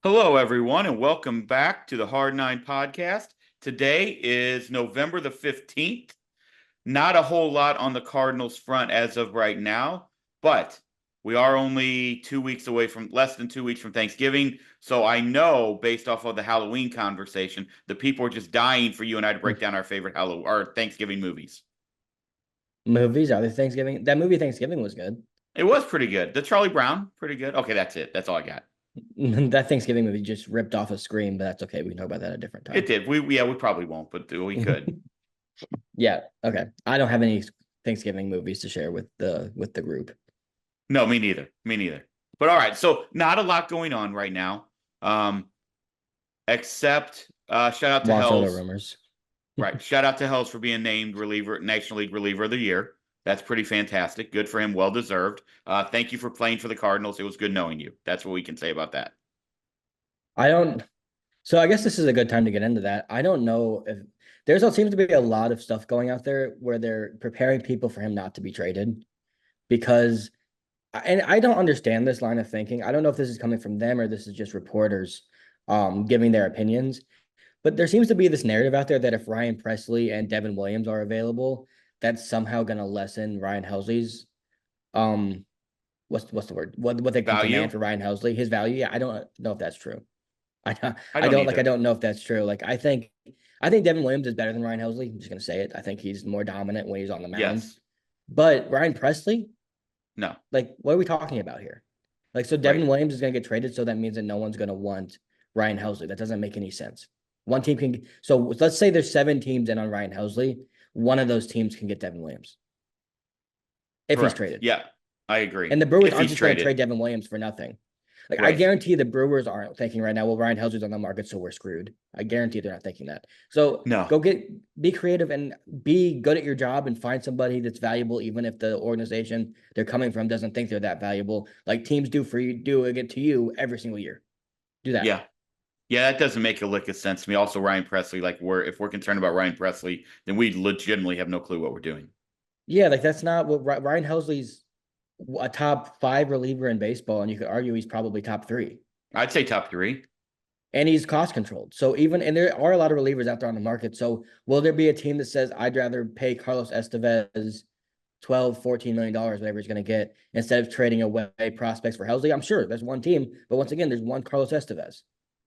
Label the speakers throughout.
Speaker 1: Hello, everyone, and welcome back to the Hard Nine podcast. Today is November the 15th. Not a whole lot on the Cardinals front as of right now, but we are only 2 weeks away from less than 2 weeks from Thanksgiving. So I know, based off of the Halloween conversation, the people are just dying for you and I to break down our favorite Halloween or Thanksgiving movies.
Speaker 2: Movies, are there Thanksgiving? That movie Thanksgiving was good.
Speaker 1: It was pretty good. The Charlie Brown, pretty good. Okay, that's it. That's all I got.
Speaker 2: That Thanksgiving movie just ripped off a Scream, but that's okay. We can talk about that at a different
Speaker 1: It
Speaker 2: time.
Speaker 1: did. We probably won't, but we could.
Speaker 2: Yeah, okay. I don't have any Thanksgiving movies to share with the group.
Speaker 1: No, me neither. Me neither. But all right, so not a lot going on right now. Except shout out to
Speaker 2: Juan Soto
Speaker 1: Hells.
Speaker 2: rumors.
Speaker 1: Right. Shout out to Hells for being named National League reliever of the year. That's pretty fantastic. Good for him. Well deserved. Thank you for playing for the Cardinals. It was good knowing you. That's what we can say about that.
Speaker 2: I don't. So I guess this is a good time to get into that. I don't know if seems to be a lot of stuff going out there where they're preparing people for him not to be traded because, and I don't understand this line of thinking. I don't know if this is coming from them or this is just reporters giving their opinions. But there seems to be this narrative out there that if Ryan Presley and Devin Williams are available, that's somehow going to lessen Ryan Helsley's what's the word? What they can
Speaker 1: Value?
Speaker 2: demand for Ryan Helsley, his value. Yeah, I don't know if that's true. I
Speaker 1: I
Speaker 2: I
Speaker 1: don't
Speaker 2: don't like I
Speaker 1: either.
Speaker 2: don't know if that's true. Like I think Devin Williams is better than Ryan Helsley. I'm just gonna say it. I think he's more dominant when he's on the mound.
Speaker 1: Yes.
Speaker 2: But Ryan Presley,
Speaker 1: No.
Speaker 2: like, what are we talking about here? Like, so
Speaker 1: Right.
Speaker 2: Devin Williams is gonna get traded, so that means that no one's gonna want Ryan Helsley. That doesn't make any sense. One team can. So let's say there's 7 teams in on Ryan Helsley. One of those teams can get Devin Williams if he's
Speaker 1: Correct.
Speaker 2: traded.
Speaker 1: Yeah. I agree.
Speaker 2: And the Brewers
Speaker 1: If
Speaker 2: aren't
Speaker 1: he's
Speaker 2: just going to trade
Speaker 1: traded.
Speaker 2: Devin Williams for nothing. Like, I
Speaker 1: Right.
Speaker 2: guarantee the Brewers aren't thinking right now, well, Ryan Helsley's on the market, so we're screwed. I guarantee they're not thinking that. So
Speaker 1: No.
Speaker 2: be creative and be good at your job and find somebody that's valuable, even if the organization they're coming from doesn't think they're that valuable. Like teams do for you, do it to you every single year. Do that.
Speaker 1: Yeah. Yeah, that doesn't make a lick of sense to me. Also, Ryan Presley, like if we're concerned about Ryan Presley, then we legitimately have no clue what we're doing.
Speaker 2: Yeah, like that's not what Ryan Helsley's a top 5 reliever in baseball, and you could argue he's probably top 3.
Speaker 1: I'd say top three.
Speaker 2: And he's cost controlled. So and there are a lot of relievers out there on the market. So will there be a team that says, I'd rather pay Carlos Estevez 12, $14 million, whatever he's going to get, instead of trading away prospects for Helsley? I'm sure there's one team, but once again, there's one Carlos Estevez.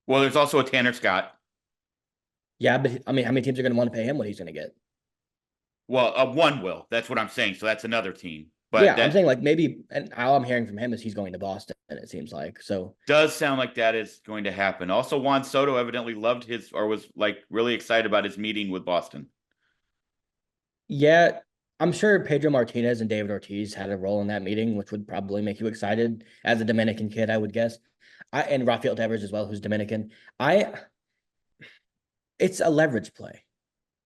Speaker 1: Well, there's also a Tanner Scott.
Speaker 2: Yeah, but I mean, how many teams are going to want to pay him what he's going to get?
Speaker 1: Well, one will. That's what I'm saying. So that's another team. But
Speaker 2: Yeah, I'm
Speaker 1: that
Speaker 2: saying like maybe, and all I'm hearing from him is he's going to Boston, it seems like. So
Speaker 1: does sound like that is going to happen. Also, Juan Soto evidently loved his or was like really excited about his meeting with Boston.
Speaker 2: yeah, I'm sure Pedro Martinez and David Ortiz had a role in that meeting, which would probably make you excited as a Dominican kid, I would guess. And Rafael Devers as well, who's Dominican. I It's a leverage play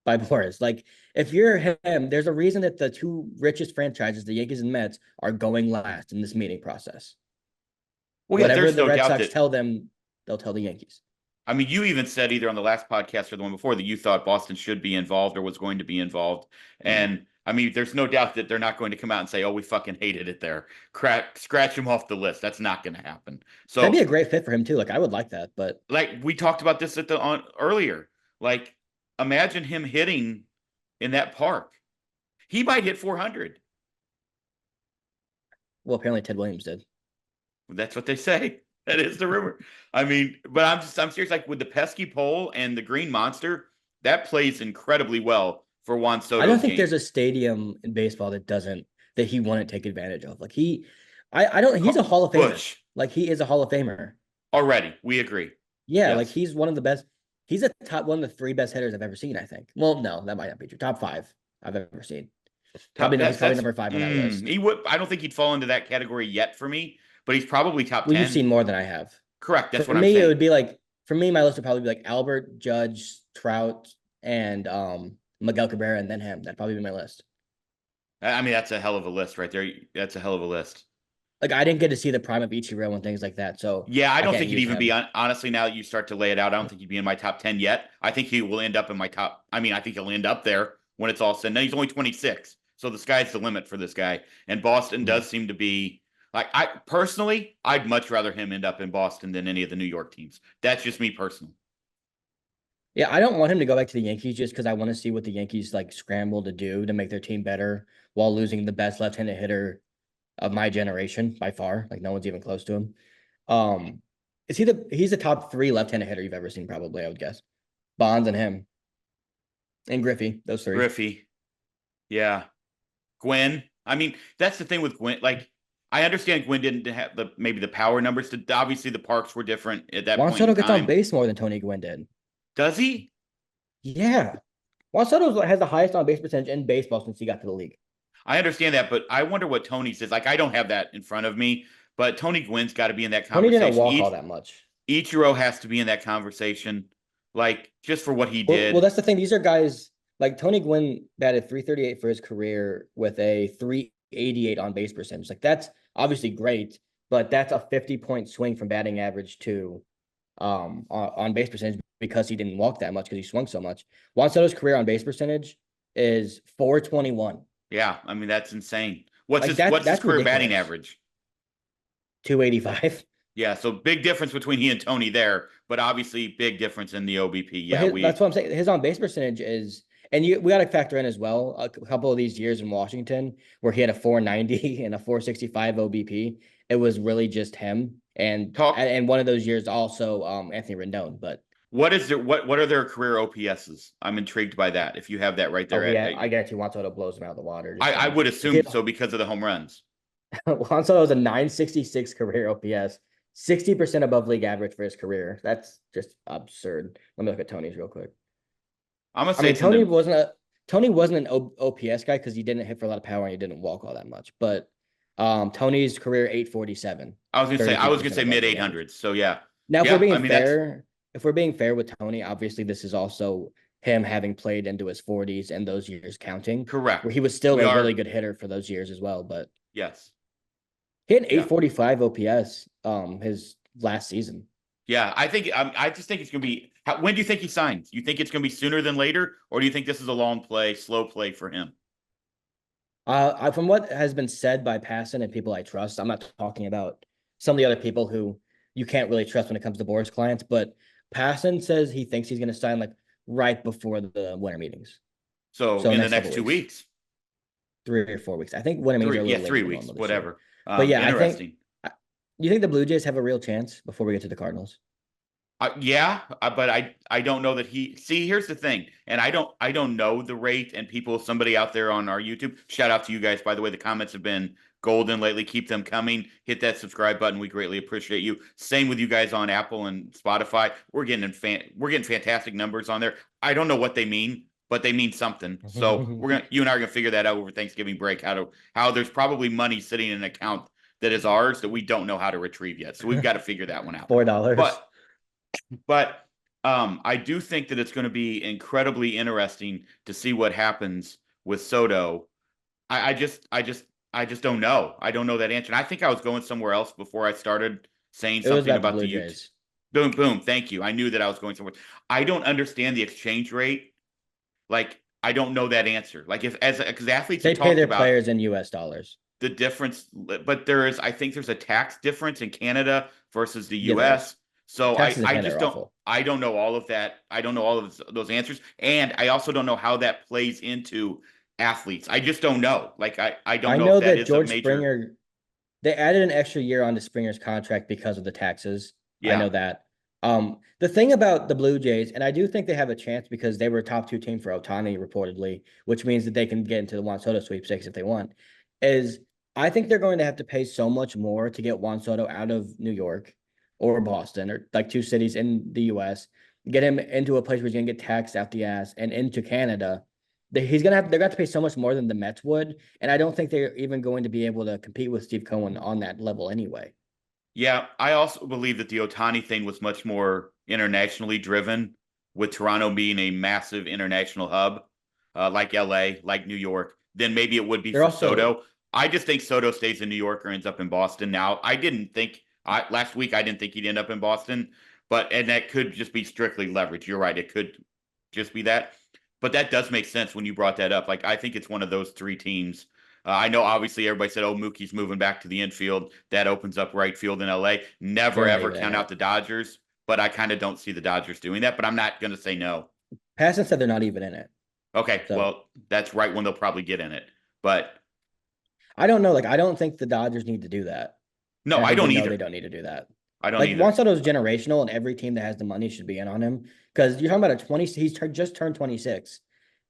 Speaker 2: by Boris. Like, if you're him, there's a reason that the 2 richest franchises, the Yankees and Mets, are going last in this meeting process.
Speaker 1: Well, yeah,
Speaker 2: Whatever
Speaker 1: there's
Speaker 2: the
Speaker 1: no
Speaker 2: Red
Speaker 1: doubt
Speaker 2: Sox
Speaker 1: that.
Speaker 2: tell them, they'll tell the Yankees.
Speaker 1: I mean, you even said either on the last podcast or the one before that you thought Boston should be involved or was going to be involved. And I mean, there's no doubt that they're not going to come out and say, "Oh, we fucking hated it there." Scratch him off the list. That's not going to happen.
Speaker 2: That'd be
Speaker 1: So
Speaker 2: a great fit for him too. Like, I would like that, but
Speaker 1: like we talked about this at the on earlier. Like, imagine him hitting in that park. He might hit 400.
Speaker 2: well, apparently Ted Williams did.
Speaker 1: That's what they say. That is the rumor. I mean, but I'm serious. Like with the pesky pole and the green monster, that plays incredibly well for Juan
Speaker 2: I don't
Speaker 1: Soto's
Speaker 2: think there's
Speaker 1: game.
Speaker 2: a stadium in baseball that he wouldn't take advantage of. Like I don't. He's a Hall of Famer.
Speaker 1: Bush
Speaker 2: Like, he is a Hall of Famer.
Speaker 1: already. We agree.
Speaker 2: Yeah, like
Speaker 1: Yes.
Speaker 2: he's one of the best. He's a top one of the 3 best hitters I've ever seen, I think. Well, no, that might not be true. Top 5 I've ever seen.
Speaker 1: Top
Speaker 2: He's probably
Speaker 1: that's
Speaker 2: number 5 on that list.
Speaker 1: he would I don't think he'd fall into that category yet for me, but he's probably top
Speaker 2: Well, you've
Speaker 1: 10.
Speaker 2: seen more than I have.
Speaker 1: Correct.
Speaker 2: For
Speaker 1: That's what I'm
Speaker 2: me, it
Speaker 1: saying.
Speaker 2: would be like my list would probably be like Albert, Judge, Trout, and Miguel Cabrera, and then him. That'd probably be my list.
Speaker 1: I mean, that's a hell of a list right there. That's a hell of a list.
Speaker 2: Like, I didn't get to see the prime of Ichiro and things like that, so
Speaker 1: Yeah, I
Speaker 2: I
Speaker 1: don't
Speaker 2: can't
Speaker 1: think he'd
Speaker 2: use
Speaker 1: even be
Speaker 2: him.
Speaker 1: honestly. Now that you start to lay it out, I don't think he'd be in my top 10 yet. I think he will end up in my top. I mean, I think he'll end up there when it's all said. Now he's only 26, so the sky's the limit for this guy. And Boston
Speaker 2: Mhm.
Speaker 1: does seem to be Like I personally, I'd much rather him end up in Boston than any of the New York teams. That's just me personally.
Speaker 2: Yeah, I don't want him to go back to the Yankees just because I want to see what the Yankees like scramble to do to make their team better while losing the best left-handed hitter of my generation by far. Like no one's even close to him. Um, he's the top three left-handed hitter you've ever seen, probably, I would guess. Bonds and him and Griffey, those three.
Speaker 1: Griffey, yeah, Gwynn. I mean, that's the thing with Gwynn. Like, I understand Gwynn didn't have maybe the power numbers. Obviously, the parks were different at that
Speaker 2: Juan
Speaker 1: point in
Speaker 2: Soto gets on
Speaker 1: time.
Speaker 2: base more than Tony Gwynn did.
Speaker 1: Does he?
Speaker 2: Yeah. Juan Soto has the highest on base percentage in baseball since he got to the league.
Speaker 1: I understand that, but I wonder what Tony says. Like, I don't have that in front of me, but Tony Gwynn's got to be in that
Speaker 2: Tony didn't
Speaker 1: conversation.
Speaker 2: walk all that much.
Speaker 1: Ichiro has to be in that conversation, like just for what he did.
Speaker 2: Well, that's the thing. These are guys like Tony Gwynn batted 338 for his career with a 388 on base percentage. Like that's obviously great, but that's a 50-point swing from batting average to on base percentage because he didn't walk that much because he swung so much. Juan Soto's career on base percentage is 421.
Speaker 1: Yeah, I mean that's insane. What's
Speaker 2: Like
Speaker 1: his
Speaker 2: that's
Speaker 1: career batting
Speaker 2: ridiculous.
Speaker 1: average?
Speaker 2: 285.
Speaker 1: Yeah, so big difference between he and Tony there, but obviously big difference in the OBP. Yeah,
Speaker 2: That's what I'm saying. His on base percentage is, and we got to factor in as well a couple of these years in Washington where he had a 490 and a 465 OBP. It was really just him, and one of those years also Anthony Rendon. But
Speaker 1: what are their career OPSs? I'm intrigued by that. If you have that right there,
Speaker 2: I guarantee Juan Soto blows him out of the water.
Speaker 1: I would assume so because of the home runs.
Speaker 2: Juan Soto was a 966 career OPS. 60% above league average for his career. That's just absurd. Let me look at Tony's real quick.
Speaker 1: I'm gonna say
Speaker 2: Tony wasn't an OPS guy because he didn't hit for a lot of power and he didn't walk all that much. But Tony's career 847.
Speaker 1: I was gonna say mid 800s. So yeah.
Speaker 2: Now, if we're being fair with Tony, obviously this is also him having played into his 40s and those years counting.
Speaker 1: Correct.
Speaker 2: Where he was still a really good hitter for those years as well. But
Speaker 1: yes.
Speaker 2: He had 845 OPS his last season.
Speaker 1: Yeah, I just think it's going to be. When do you think he signs? You think it's going to be sooner than later, or do you think this is a long play, slow play for him?
Speaker 2: From what has been said by Passan and people I trust, I'm not talking about some of the other people who you can't really trust when it comes to Boris clients, but Passan says he thinks he's going to sign like right before the winter meetings.
Speaker 1: So in the next 2 weeks.
Speaker 2: 3 or 4 weeks. I think winter meetings are a little
Speaker 1: 3 weeks, whatever.
Speaker 2: But yeah, interesting. You think the Blue Jays have a real chance before we get to the Cardinals?
Speaker 1: But I don't know that here's the thing, and I don't know the rate, and somebody out there on our YouTube, shout out to you guys, by the way, the comments have been golden lately. Keep them coming. Hit that subscribe button. We greatly appreciate you. Same with you guys on Apple and Spotify. We're getting fantastic numbers on there. I don't know what they mean, but they mean something. So you and I are gonna figure that out over Thanksgiving break. How there's probably money sitting in an account that is ours that we don't know how to retrieve yet. So we've got to figure that one out.
Speaker 2: $4.
Speaker 1: But I do think that it's going to be incredibly interesting to see what happens with Soto. I just don't know. I don't know that answer. And I think I was going somewhere else before I started saying something about the YouTube. Boom, boom. Thank you. I knew that I was going somewhere. I don't understand the exchange rate. Like, I don't know that answer. Like, because athletes
Speaker 2: they pay their players in US dollars.
Speaker 1: The difference, but I think there's a tax difference in Canada versus the US. So I don't know all of that. I don't know all of those answers. And I also don't know how that plays into athletes. I just don't know. Like, I don't know if that is
Speaker 2: George Springer, they added an extra year onto Springer's contract because of the taxes. Yeah. I know that. The thing about the Blue Jays, and I do think they have a chance because they were a top 2 team for Ohtani reportedly, which means that they can get into the Juan Soto sweepstakes if they want, is I think they're going to have to pay so much more to get Juan Soto out of New York or Boston or like 2 cities in the US, get him into a place where he's going to get taxed out the ass and into Canada. They're going to have to pay so much more than the Mets would. And I don't think they're even going to be able to compete with Steve Cohen on that level anyway.
Speaker 1: Yeah, I also believe that the Ohtani thing was much more internationally driven, with Toronto being a massive international hub, like LA, like New York, then maybe it would be for Soto. I just think Soto stays in New York or ends up in Boston. Now, last week I didn't think he'd end up in Boston, and that could just be strictly leverage. You're right, it could just be that. But that does make sense when you brought that up. Like, I think it's one of those 3 teams. I know obviously everybody said, oh, Mookie's moving back to the infield. That opens up right field in LA. Never,
Speaker 2: They're not
Speaker 1: ever
Speaker 2: even in
Speaker 1: count out
Speaker 2: it.
Speaker 1: the Dodgers, but I kind of don't see the Dodgers doing that, but I'm not going to say no.
Speaker 2: Passan said they're not even in it.
Speaker 1: Okay,
Speaker 2: So
Speaker 1: well, that's right when they'll probably get in it. But
Speaker 2: I don't know. Like, I don't think the Dodgers need to do that.
Speaker 1: no,
Speaker 2: And I
Speaker 1: I
Speaker 2: think they
Speaker 1: don't
Speaker 2: know
Speaker 1: either.
Speaker 2: they don't need to do that.
Speaker 1: I don't
Speaker 2: Like,
Speaker 1: either.
Speaker 2: Juan Soto is generational, and every team that has the money should be in on him. Because you're talking about a 20, just turned 26.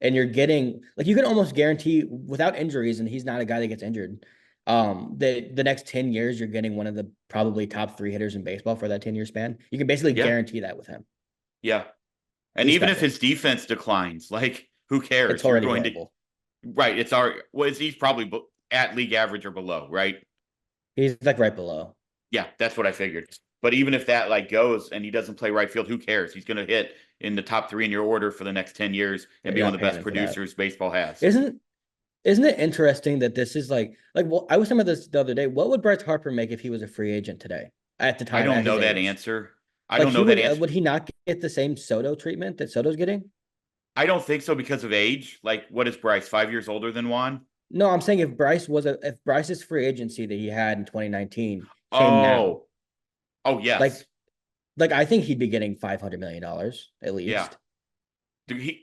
Speaker 2: And you're getting, like, you can almost guarantee without injuries, and he's not a guy that gets injured. The next 10 years, you're getting one of the probably top 3 hitters in baseball for that 10-year span. You can basically
Speaker 1: Yeah,
Speaker 2: guarantee that with him.
Speaker 1: yeah. And
Speaker 2: He's
Speaker 1: even if
Speaker 2: special.
Speaker 1: his defense declines, like, who
Speaker 2: It's
Speaker 1: cares? You're
Speaker 2: already
Speaker 1: going to,
Speaker 2: horrible.
Speaker 1: right. It's our, well, he's probably at league average or below, right?
Speaker 2: He's like right below.
Speaker 1: Yeah, that's what I figured. But even if that like goes and he doesn't play right field, who cares? He's going to hit in the top 3 in your order for the next 10 years and be
Speaker 2: You're
Speaker 1: one
Speaker 2: not
Speaker 1: of the
Speaker 2: paying
Speaker 1: best
Speaker 2: him for that.
Speaker 1: producers baseball has.
Speaker 2: Isn't it interesting that this is like well, I was talking about this the other day. What would Bryce Harper make if he was a free agent today at the
Speaker 1: I
Speaker 2: time
Speaker 1: don't
Speaker 2: at his
Speaker 1: know that
Speaker 2: age?
Speaker 1: answer. I
Speaker 2: Like
Speaker 1: don't
Speaker 2: he
Speaker 1: know that answer.
Speaker 2: would he not get the same Soto treatment that Soto's getting?
Speaker 1: I don't think so because of age. Like, what is Bryce? 5 years older than Juan?
Speaker 2: No, I'm saying if Bryce's free agency that he had in 2019 came now,
Speaker 1: Oh, oh, yes.
Speaker 2: like I think he'd be getting $500 million at
Speaker 1: Yeah.
Speaker 2: least.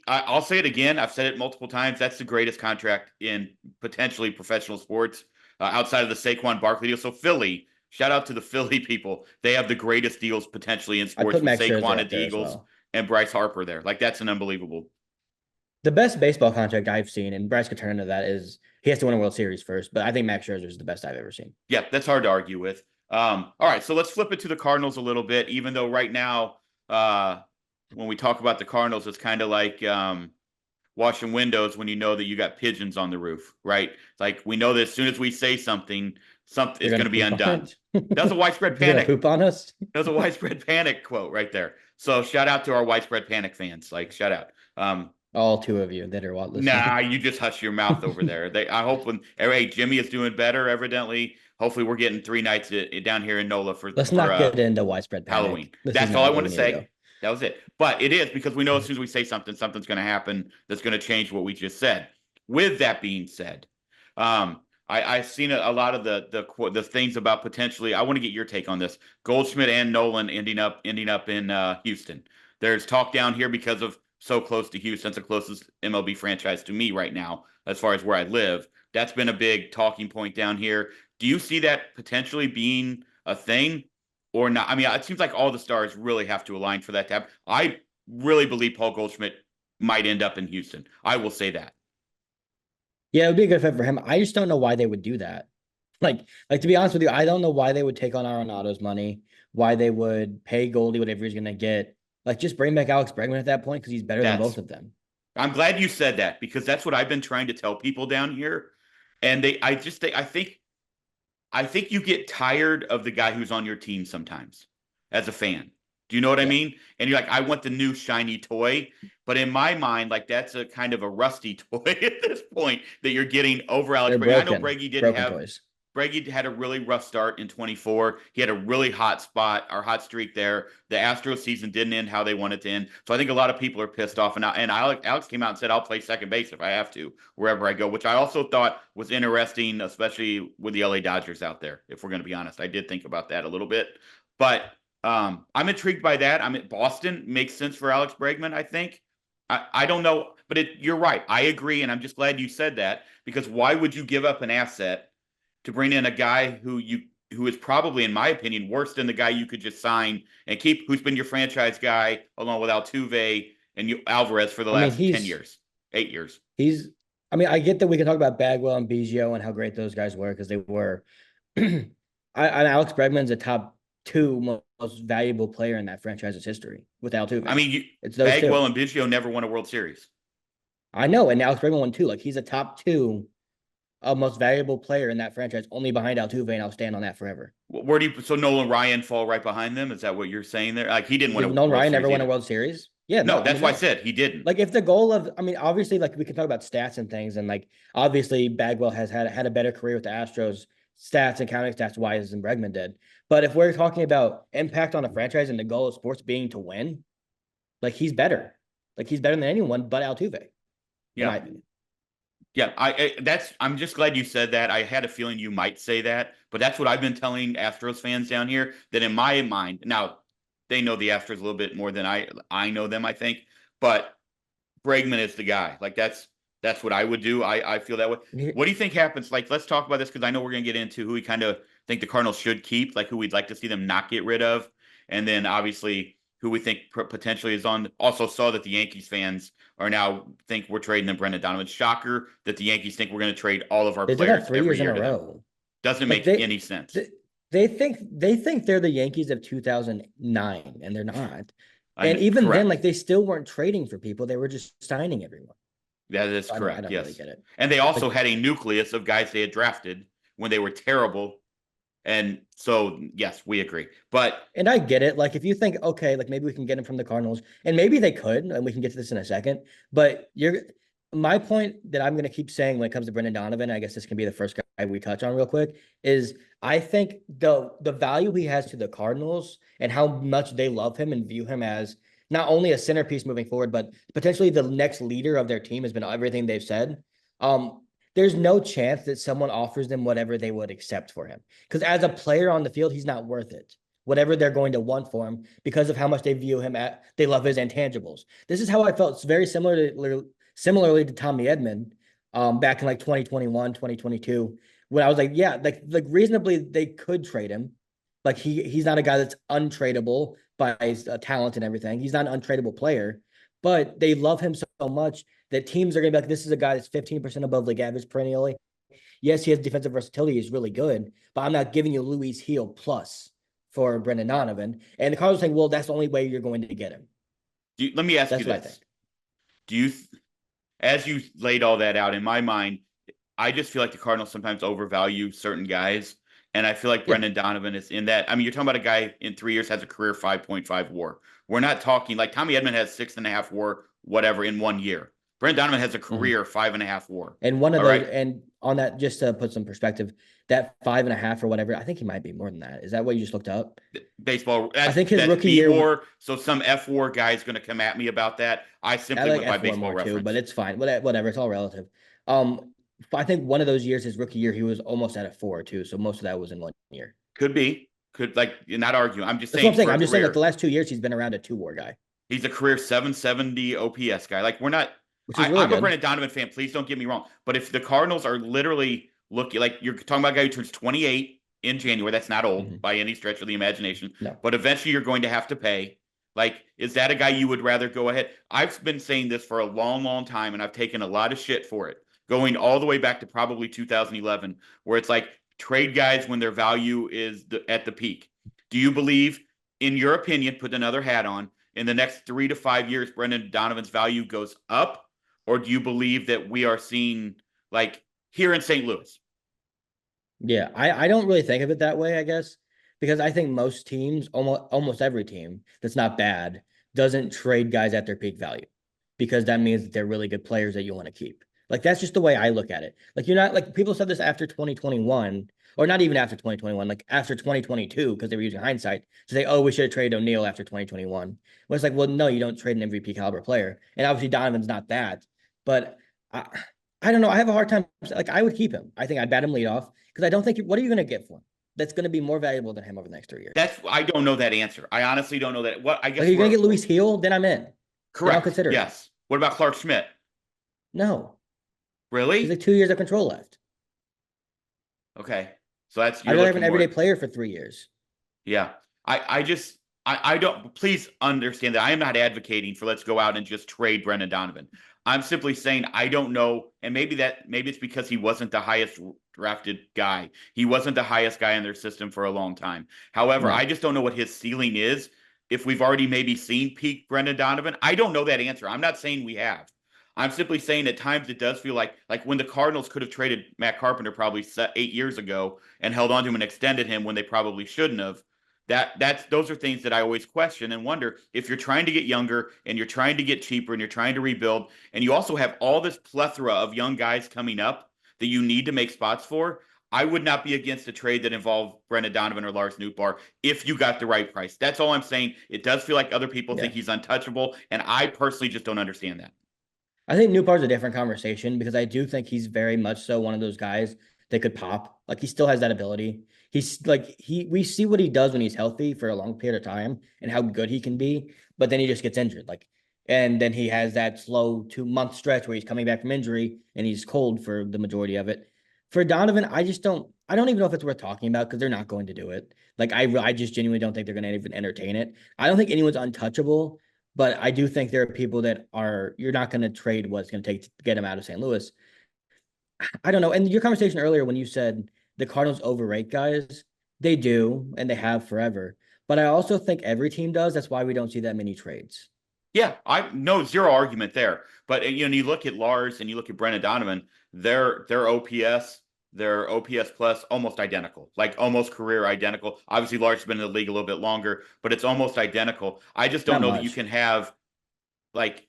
Speaker 1: I'll say it again. I've said it multiple times. That's the greatest contract in potentially professional sports outside of the Saquon Barkley deal. So Philly, shout out to the Philly people. They have the greatest deals potentially in
Speaker 2: I'd
Speaker 1: sports
Speaker 2: put
Speaker 1: with
Speaker 2: Max Scherzer
Speaker 1: Saquon
Speaker 2: up
Speaker 1: at the
Speaker 2: there as
Speaker 1: Eagles
Speaker 2: well.
Speaker 1: and Bryce Harper there. Like that's an unbelievable.
Speaker 2: The best baseball contract I've seen, and Bryce could turn into that, is he has to win a World Series first. But I think Max Scherzer is the best I've ever seen.
Speaker 1: Yeah, that's hard to argue with. All right, so let's flip it to the Cardinals a little bit. Even though right now, when we talk about the Cardinals, it's kind of like washing windows when you know that you got pigeons on the roof, right? Like we know that as soon as we say something, something is
Speaker 2: You're
Speaker 1: going
Speaker 2: gonna
Speaker 1: to be
Speaker 2: poop on
Speaker 1: undone. That was a
Speaker 2: it.
Speaker 1: widespread
Speaker 2: You're gonna
Speaker 1: panic.
Speaker 2: poop on us.
Speaker 1: That was a widespread panic quote right there. So shout out to our widespread panic fans. Like shout out.
Speaker 2: All 2 of you that are
Speaker 1: Nah,
Speaker 2: listening.
Speaker 1: you just hush your mouth over there. I hope when hey Jimmy is doing better, evidently. Hopefully, we're getting 3 nights down here in NOLA for
Speaker 2: Let's
Speaker 1: for
Speaker 2: not get into widespread
Speaker 1: Halloween.
Speaker 2: panic. This is
Speaker 1: That's all I
Speaker 2: not where
Speaker 1: want
Speaker 2: we
Speaker 1: to
Speaker 2: need to
Speaker 1: say.
Speaker 2: go.
Speaker 1: That was it. But it is because we know as soon as we say something, something's going to happen that's going to change what we just said. With that being said, I've seen a lot of the things about potentially. I want to get your take on this. Goldschmidt and Nolan ending up in Houston. There's talk down here because of so close to Houston. It's the closest MLB franchise to me right now, as far as where I live. That's been a big talking point down here. Do you see that potentially being a thing or not? I mean, it seems like all the stars really have to align for that to happen. I really believe Paul Goldschmidt might end up in Houston. I will say that.
Speaker 2: Yeah, it would be a good fit for him. I just don't know why they would do that. Like to be honest with you, I don't know why they would take on Arenado's money, why they would pay Goldie whatever he's gonna get. Like just bring back Alex Bregman at that point because he's better than
Speaker 1: That's
Speaker 2: both of them.
Speaker 1: I'm glad you said that because that's what I've been trying to tell people down here. And I think you get tired of the guy who's on your team sometimes as a fan. Do you know what I
Speaker 2: Yeah.
Speaker 1: mean? And you're like, I want the new shiny toy. But in my mind, like that's a kind of a rusty toy at this point that you're getting over Alex
Speaker 2: They're
Speaker 1: Bregman. I know
Speaker 2: broken toys.
Speaker 1: Breggy had a really rough start in 24. He had a really hot spot or hot streak there. The Astros season didn't end how they wanted to end. So I think a lot of people are pissed off. And Alex came out and said, I'll play second base if I have to, wherever I go, which I also thought was interesting, especially with the LA Dodgers out there, if we're going to be honest. I did think about that a little bit. But I'm intrigued by that. I mean, Boston makes sense for Alex Bregman, I think. I don't know, but you're right. I agree. And I'm just glad you said that because why would you give up an asset to bring in a guy who is probably, in my opinion, worse than the guy you could just sign and keep, who's been your franchise guy along with Altuve and Alvarez for the
Speaker 2: I mean,
Speaker 1: last 10 years, 8 years.
Speaker 2: he's I mean, I get that we can talk about Bagwell and Biggio and how great those guys were because they were. And Alex Bregman's a top 2 most valuable player in that franchise's history with
Speaker 1: I
Speaker 2: Altuve.
Speaker 1: mean,
Speaker 2: It's those 2.
Speaker 1: Bagwell and Biggio never won a World Series.
Speaker 2: I know, and Alex Bregman won 2. Like he's a top 2 most valuable player in that franchise, only behind Altuve, and I'll stand on that forever.
Speaker 1: Where do you, so Nolan Ryan fall right behind them? Is that what you're saying there? Like he didn't win a
Speaker 2: Did Nolan
Speaker 1: World
Speaker 2: Ryan
Speaker 1: Series
Speaker 2: ever win a
Speaker 1: either.
Speaker 2: World Series? Yeah,
Speaker 1: No,
Speaker 2: no, I
Speaker 1: that's
Speaker 2: mean
Speaker 1: why I
Speaker 2: no.
Speaker 1: said he didn't.
Speaker 2: Like if the goal of, I mean, obviously, like we can talk about stats and things, and like obviously Bagwell has had a better career with the Astros, stats and counting stats wise than Bregman did. But if we're talking about impact on a franchise and the goal of sports being to win, like he's better. Like he's better than anyone but Altuve, in
Speaker 1: Yeah.
Speaker 2: my opinion.
Speaker 1: Yeah, I'm just glad you said that. I had a feeling you might say that, but that's what I've been telling Astros fans down here, that in my mind, now they know the Astros a little bit more than I know them, I think, but Bregman is the guy. Like that's what I would do. I feel that way. What do you think happens? Like, let's talk about this because I know we're gonna get into who we kind of think the Cardinals should keep, like who we'd like to see them not get rid of, and then obviously who we think potentially is on. Also saw that the Yankees fans are now think we're trading them Brendan Donovan. Shocker that the Yankees think we're going to trade all of our
Speaker 2: They did
Speaker 1: players
Speaker 2: that three
Speaker 1: every
Speaker 2: years in
Speaker 1: year
Speaker 2: a
Speaker 1: to them.
Speaker 2: row.
Speaker 1: Doesn't
Speaker 2: Like
Speaker 1: make any sense.
Speaker 2: they think they're the Yankees of 2009, and they're not.
Speaker 1: I
Speaker 2: And
Speaker 1: know,
Speaker 2: even then, like
Speaker 1: correct.
Speaker 2: they still weren't trading for people; they were just signing everyone.
Speaker 1: That is
Speaker 2: So I
Speaker 1: correct.
Speaker 2: don't really
Speaker 1: Yes,
Speaker 2: get it.
Speaker 1: and they also
Speaker 2: Like,
Speaker 1: had a nucleus of guys they had drafted when they were terrible. And so, yes, we agree. But
Speaker 2: and I get it. Like, if you think, okay, like maybe we can get him from the Cardinals, and maybe they could, and we can get to this in a second. But my point that I'm going to keep saying when it comes to Brendan Donovan, I guess this can be the first guy we touch on real quick, is I think the value he has to the Cardinals and how much they love him and view him as not only a centerpiece moving forward, but potentially the next leader of their team has been everything they've said. Um, there's no chance that someone offers them whatever they would accept for him. Because as a player on the field, he's not worth it. Whatever they're going to want for him because of how much they view him they love his intangibles. This is how I felt. It's very similarly to Tommy Edman, back in like 2021, 2022, when I was like, yeah, like reasonably they could trade him. Like he's not a guy that's untradeable by his talent and everything. He's not an untradeable player, but they love him so much that teams are going to be like, this is a guy that's 15% above league average perennially. Yes, he has defensive versatility. He's really good, but I'm not giving you Luis Heel plus for Brendan Donovan. And the Cardinals saying, well, that's the only way you're going to get him.
Speaker 1: let me ask you
Speaker 2: That's what I think.
Speaker 1: this: Do you, as you laid all that out in my mind, I just feel like the Cardinals sometimes overvalue certain guys. And I feel like
Speaker 2: Yeah.
Speaker 1: Brendan Donovan is in that. I mean, you're talking about a guy in 3 years has a career 5.5 WAR. We're not talking like Tommy Edman has 6.5 WAR, whatever, in 1 year. Brendan Donovan has a
Speaker 2: Mm-hmm.
Speaker 1: career 5.5 WAR.
Speaker 2: And one of
Speaker 1: All
Speaker 2: those,
Speaker 1: right,
Speaker 2: and on that, just to put some perspective, that 5.5 or whatever, I think he might be more than that. Is that what you just looked up?
Speaker 1: baseball.
Speaker 2: I
Speaker 1: That's
Speaker 2: think his
Speaker 1: that's
Speaker 2: rookie
Speaker 1: B
Speaker 2: year,
Speaker 1: WAR. So some F WAR guy is going to come at me about that. I
Speaker 2: I
Speaker 1: simply
Speaker 2: like
Speaker 1: went by
Speaker 2: F4
Speaker 1: baseball
Speaker 2: more too, but
Speaker 1: reference.
Speaker 2: it's fine. Whatever, it's all relative. Um, I think one of those years, his rookie year, he was almost at a 4 too. So most of that was in 1 year.
Speaker 1: Could be. Could like you're not arguing. I'm just
Speaker 2: That's what
Speaker 1: saying
Speaker 2: I'm saying.
Speaker 1: for a
Speaker 2: I'm just saying, like the
Speaker 1: career.
Speaker 2: last 2 years, he's been around a 2 WAR guy,
Speaker 1: He's a career 770 OPS guy. Like we're not.
Speaker 2: which is really
Speaker 1: I'm a
Speaker 2: good.
Speaker 1: Brendan Donovan fan. Please don't get me wrong. But if the Cardinals are literally looking like you're talking about a guy who turns 28 in January, that's not old
Speaker 2: Mm-hmm.
Speaker 1: by any stretch of the imagination.
Speaker 2: No.
Speaker 1: But eventually you're going to have to pay. Like, is that a guy you would rather go ahead? I've been saying this for a long, long time, and I've taken a lot of shit for it, going all the way back to probably 2011, where it's like trade guys when their value is at the peak. Do you believe, in your opinion, put another hat on, in the next 3 to 5 years, Brendan Donovan's value goes up? Or do you believe that we are seeing, like here in St. Louis?
Speaker 2: Yeah, I don't really think of it that way, I guess, because I think most teams, almost every team that's not bad, doesn't trade guys at their peak value because that means that they're really good players that you want to keep. Like that's just the way I look at it. Like you're not like people said this after 2021, or not even after 2021, like after 2022, because they were using hindsight to say, oh, we should have traded O'Neal after 2021. Well, it's like, well, no, you don't trade an MVP caliber player. And obviously Donovan's not that, but I, I don't know. I have a hard time. Like I would keep him. I think I'd bat him lead off because I don't think what are you going to get for him that's going to be more valuable than him over the next 3 years?
Speaker 1: That's I don't know that answer. I honestly don't know that. What I
Speaker 2: Like,
Speaker 1: guess
Speaker 2: are you going
Speaker 1: we're
Speaker 2: to get Luis Heel? Then I'm in. Then I'll
Speaker 1: correct.
Speaker 2: consider it.
Speaker 1: Yes. What about Clark Schmidt?
Speaker 2: No, he's like
Speaker 1: Really?
Speaker 2: 2 years of control left.
Speaker 1: Okay. So that's
Speaker 2: I'd
Speaker 1: you're
Speaker 2: rather have
Speaker 1: looking
Speaker 2: an
Speaker 1: more.
Speaker 2: everyday player for 3 years.
Speaker 1: Yeah. I just I don't please understand that I am not advocating for let's go out and just trade Brendan Donovan. I'm simply saying I don't know, and maybe it's because he wasn't the highest drafted guy. He wasn't the highest guy in their system for a long time. However, I
Speaker 2: Right.
Speaker 1: just don't know what his ceiling is. If we've already maybe seen peak Brendan Donovan, I don't know that answer. I'm not saying we have. I'm simply saying at times it does feel like when the Cardinals could have traded Matt Carpenter probably 8 years ago and held on to him and extended him when they probably shouldn't have. Those are things that I always question and wonder if you're trying to get younger and you're trying to get cheaper and you're trying to rebuild and you also have all this plethora of young guys coming up that you need to make spots for. I would not be against a trade that involved Brendan Donovan or Lars Nootbaar if you got the right price. That's all I'm saying. It does feel like other people
Speaker 2: Yeah.
Speaker 1: think he's untouchable, and I personally just don't understand that.
Speaker 2: I think Nootbaar's a different conversation because I do think he's very much so one of those guys that could pop. Like he still has that ability. He's like we see what he does when he's healthy for a long period of time and how good he can be, but then he just gets injured. Like and then he has that slow 2 month stretch where he's coming back from injury and he's cold for the majority of it. For Donovan, I don't even know if it's worth talking about because they're not going to do it. Like I just genuinely don't think they're going to even entertain it. I don't think anyone's untouchable, but I do think there are people that are you're not going to trade what it's going to take to get him out of St. Louis. I don't know. And your conversation earlier when you said the Cardinals overrate guys, they do, and they have forever. But I also think every team does. That's why we don't see that many trades.
Speaker 1: Yeah, I no zero argument there. But you look at Lars and you look at Brennan Donovan, their OPS, their OPS plus almost identical, like almost career identical. Obviously, Lars has been in the league a little bit longer, but it's almost identical. I just don't
Speaker 2: Not
Speaker 1: know that you
Speaker 2: much.
Speaker 1: can have like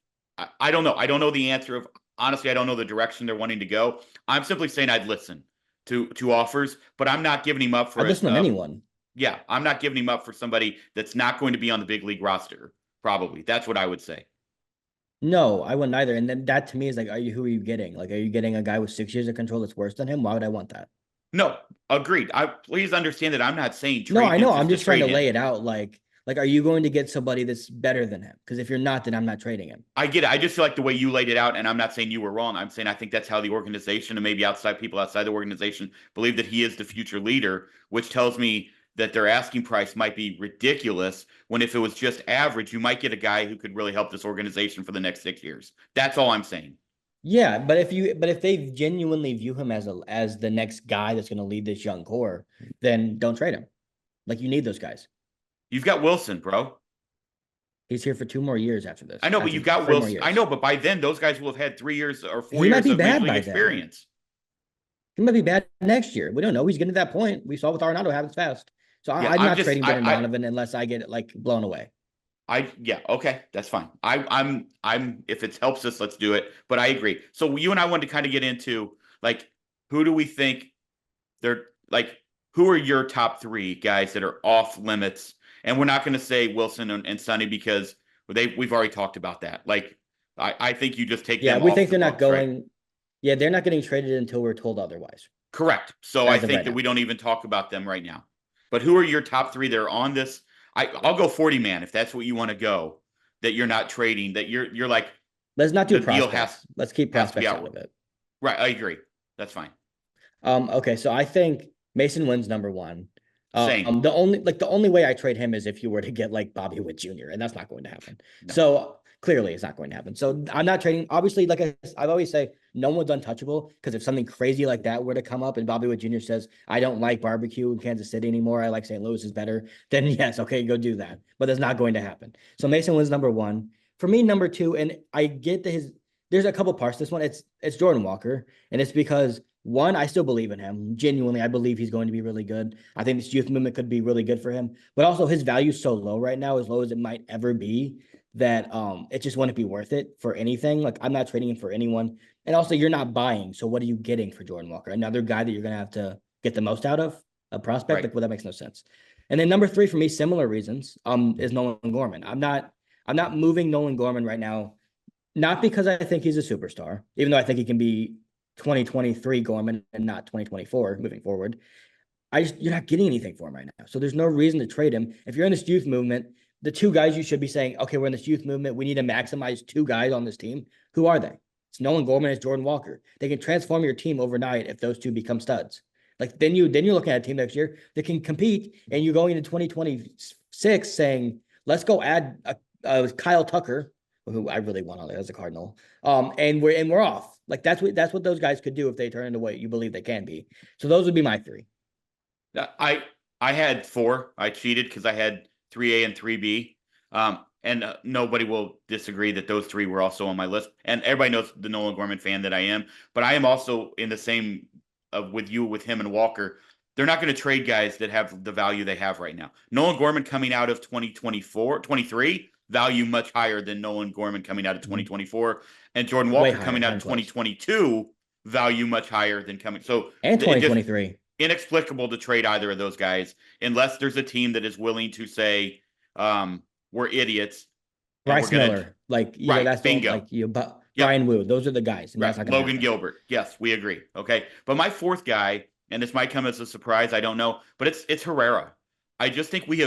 Speaker 1: I don't know. I don't know the answer of honestly, I don't know the direction they're wanting to go. I'm simply saying I'd listen to offers, but I'm not giving him up for
Speaker 2: I'd listen to anyone.
Speaker 1: yeah, I'm not giving him up for somebody that's not going to be on the big league roster. Probably. That's what I would say.
Speaker 2: No, I wouldn't either. And then that to me is like, who are you getting? Like, are you getting a guy with 6 years of control that's worse than him? Why would I want that?
Speaker 1: No, agreed. I please understand that I'm not saying
Speaker 2: No,
Speaker 1: trade
Speaker 2: I
Speaker 1: him
Speaker 2: know.
Speaker 1: just
Speaker 2: I'm
Speaker 1: to
Speaker 2: just trying
Speaker 1: trade
Speaker 2: to
Speaker 1: him.
Speaker 2: lay it out. Like, are you going to get somebody that's better than him? Because if you're not, then I'm not trading him.
Speaker 1: I get it. I just feel like the way you laid it out, and I'm not saying you were wrong. I'm saying I think that's how the organization and maybe outside people outside the organization believe that he is the future leader, which tells me that their asking price might be ridiculous when if it was just average, you might get a guy who could really help this organization for the next 6 years. That's all I'm saying.
Speaker 2: Yeah, but if they genuinely view him as the next guy that's going to lead this young core, then don't trade him. Like you need those guys.
Speaker 1: You've got Wilson, bro.
Speaker 2: He's here for 2 more years after
Speaker 1: I
Speaker 2: this,
Speaker 1: know, but
Speaker 2: after
Speaker 1: you've got
Speaker 2: 3 more
Speaker 1: Wilson. I
Speaker 2: years.
Speaker 1: know, but by then those guys will have had 3 years or four
Speaker 2: He might
Speaker 1: years
Speaker 2: be
Speaker 1: of major
Speaker 2: bad
Speaker 1: league
Speaker 2: by then.
Speaker 1: experience.
Speaker 2: He might be bad next year. We don't know. He's getting to that point. We saw with Arenado happens fast. So
Speaker 1: Yeah,
Speaker 2: I'm
Speaker 1: I'm
Speaker 2: not
Speaker 1: just
Speaker 2: trading Brendan Donovan unless I get like blown away.
Speaker 1: yeah, okay, that's fine. I'm if it helps us, let's do it. But I agree. So you and I wanted to kind of get into like who do we think they're like who are your top three guys that are off limits? And we're not going to say Wilson and Sonny because we've already talked about that. Like I think you just take
Speaker 2: Yeah,
Speaker 1: them
Speaker 2: we
Speaker 1: off
Speaker 2: think
Speaker 1: the
Speaker 2: they're not
Speaker 1: books, right?
Speaker 2: going. Yeah, they're not getting traded until we're told otherwise,
Speaker 1: Correct. So I
Speaker 2: as of
Speaker 1: think
Speaker 2: right
Speaker 1: that
Speaker 2: now.
Speaker 1: we don't even talk about them right now. But who are your top three that are on this? I'll go 40 man if that's what you want to go. That you're not trading. That you're like
Speaker 2: Let's not do
Speaker 1: the deal has
Speaker 2: prospects. Let's keep
Speaker 1: has to be
Speaker 2: prospects out
Speaker 1: out.
Speaker 2: of it.
Speaker 1: Right. I agree. That's fine.
Speaker 2: Okay, so I think Mason Wynn's number one.
Speaker 1: Same.
Speaker 2: The only way I trade him is if you were to get like Bobby Witt Jr., and that's not going to happen.
Speaker 1: No.
Speaker 2: So clearly, it's not going to happen. So I'm not trading. Obviously, like I've always say, no one's untouchable because if something crazy like that were to come up and Bobby Witt Jr. says, "I don't like barbecue in Kansas City anymore. I like St. Louis is better," then yes, okay, go do that. But that's not going to happen. So Mason Wynn's number one for me. Number two, and I get that his there's a couple parts to this one. It's Jordan Walker, and it's because one, I still believe in him. Genuinely, I believe he's going to be really good. I think this youth movement could be really good for him. But also his value is so low right now, as low as it might ever be, that it just wouldn't be worth it for anything. Like I'm not trading him for anyone. And also you're not buying. So what are you getting for Jordan Walker? Another guy that you're gonna have to get the most out of, a prospect?
Speaker 1: Right.
Speaker 2: Like well, that makes no sense. And then number three for me, similar reasons, is Nolan Gorman. I'm not moving Nolan Gorman right now, not because I think he's a superstar, even though I think he can be 2023 Gorman and not 2024 moving forward. You're not getting anything for him right now. So there's no reason to trade him. If you're in this youth movement, the two guys you should be saying, okay, we're in this youth movement. We need to maximize two guys on this team. Who are they? It's Nolan Gorman, it's Jordan Walker. They can transform your team overnight if those two become studs. Like then you're looking at a team next year that can compete, and you're going into 2026 saying, let's go add a Kyle Tucker, who I really want as a Cardinal. And we're off. Like that's what those guys could do if they turn into what you believe they can be. So those would be my three.
Speaker 1: I had four. I cheated because I had 3A and 3B. And nobody will disagree that those three were also on my list. And everybody knows the Nolan Gorman fan that I am. But I am also in the same with him and Walker. They're not going to trade guys that have the value they have right now. Nolan Gorman coming out of 2024, 23, value much higher than Nolan Gorman coming out of 2024. And Jordan
Speaker 2: Way
Speaker 1: Walker
Speaker 2: higher,
Speaker 1: coming
Speaker 2: not
Speaker 1: out
Speaker 2: even
Speaker 1: of
Speaker 2: close.
Speaker 1: 2022, value much higher than coming. So
Speaker 2: And
Speaker 1: it just
Speaker 2: 2023.
Speaker 1: inexplicable to trade either of those guys unless there's a team that is willing to say, we're idiots and we're
Speaker 2: Bryce
Speaker 1: gonna
Speaker 2: Miller, like
Speaker 1: right,
Speaker 2: that's all.
Speaker 1: bingo.
Speaker 2: Like you, but
Speaker 1: Yep.
Speaker 2: Brian Wu. Those are the guys, and
Speaker 1: Right.
Speaker 2: that's not going to
Speaker 1: Logan
Speaker 2: happen.
Speaker 1: Gilbert. Yes, we agree. Okay. But my fourth guy, and this might come as a surprise, I don't know, but it's Herrera. I just think we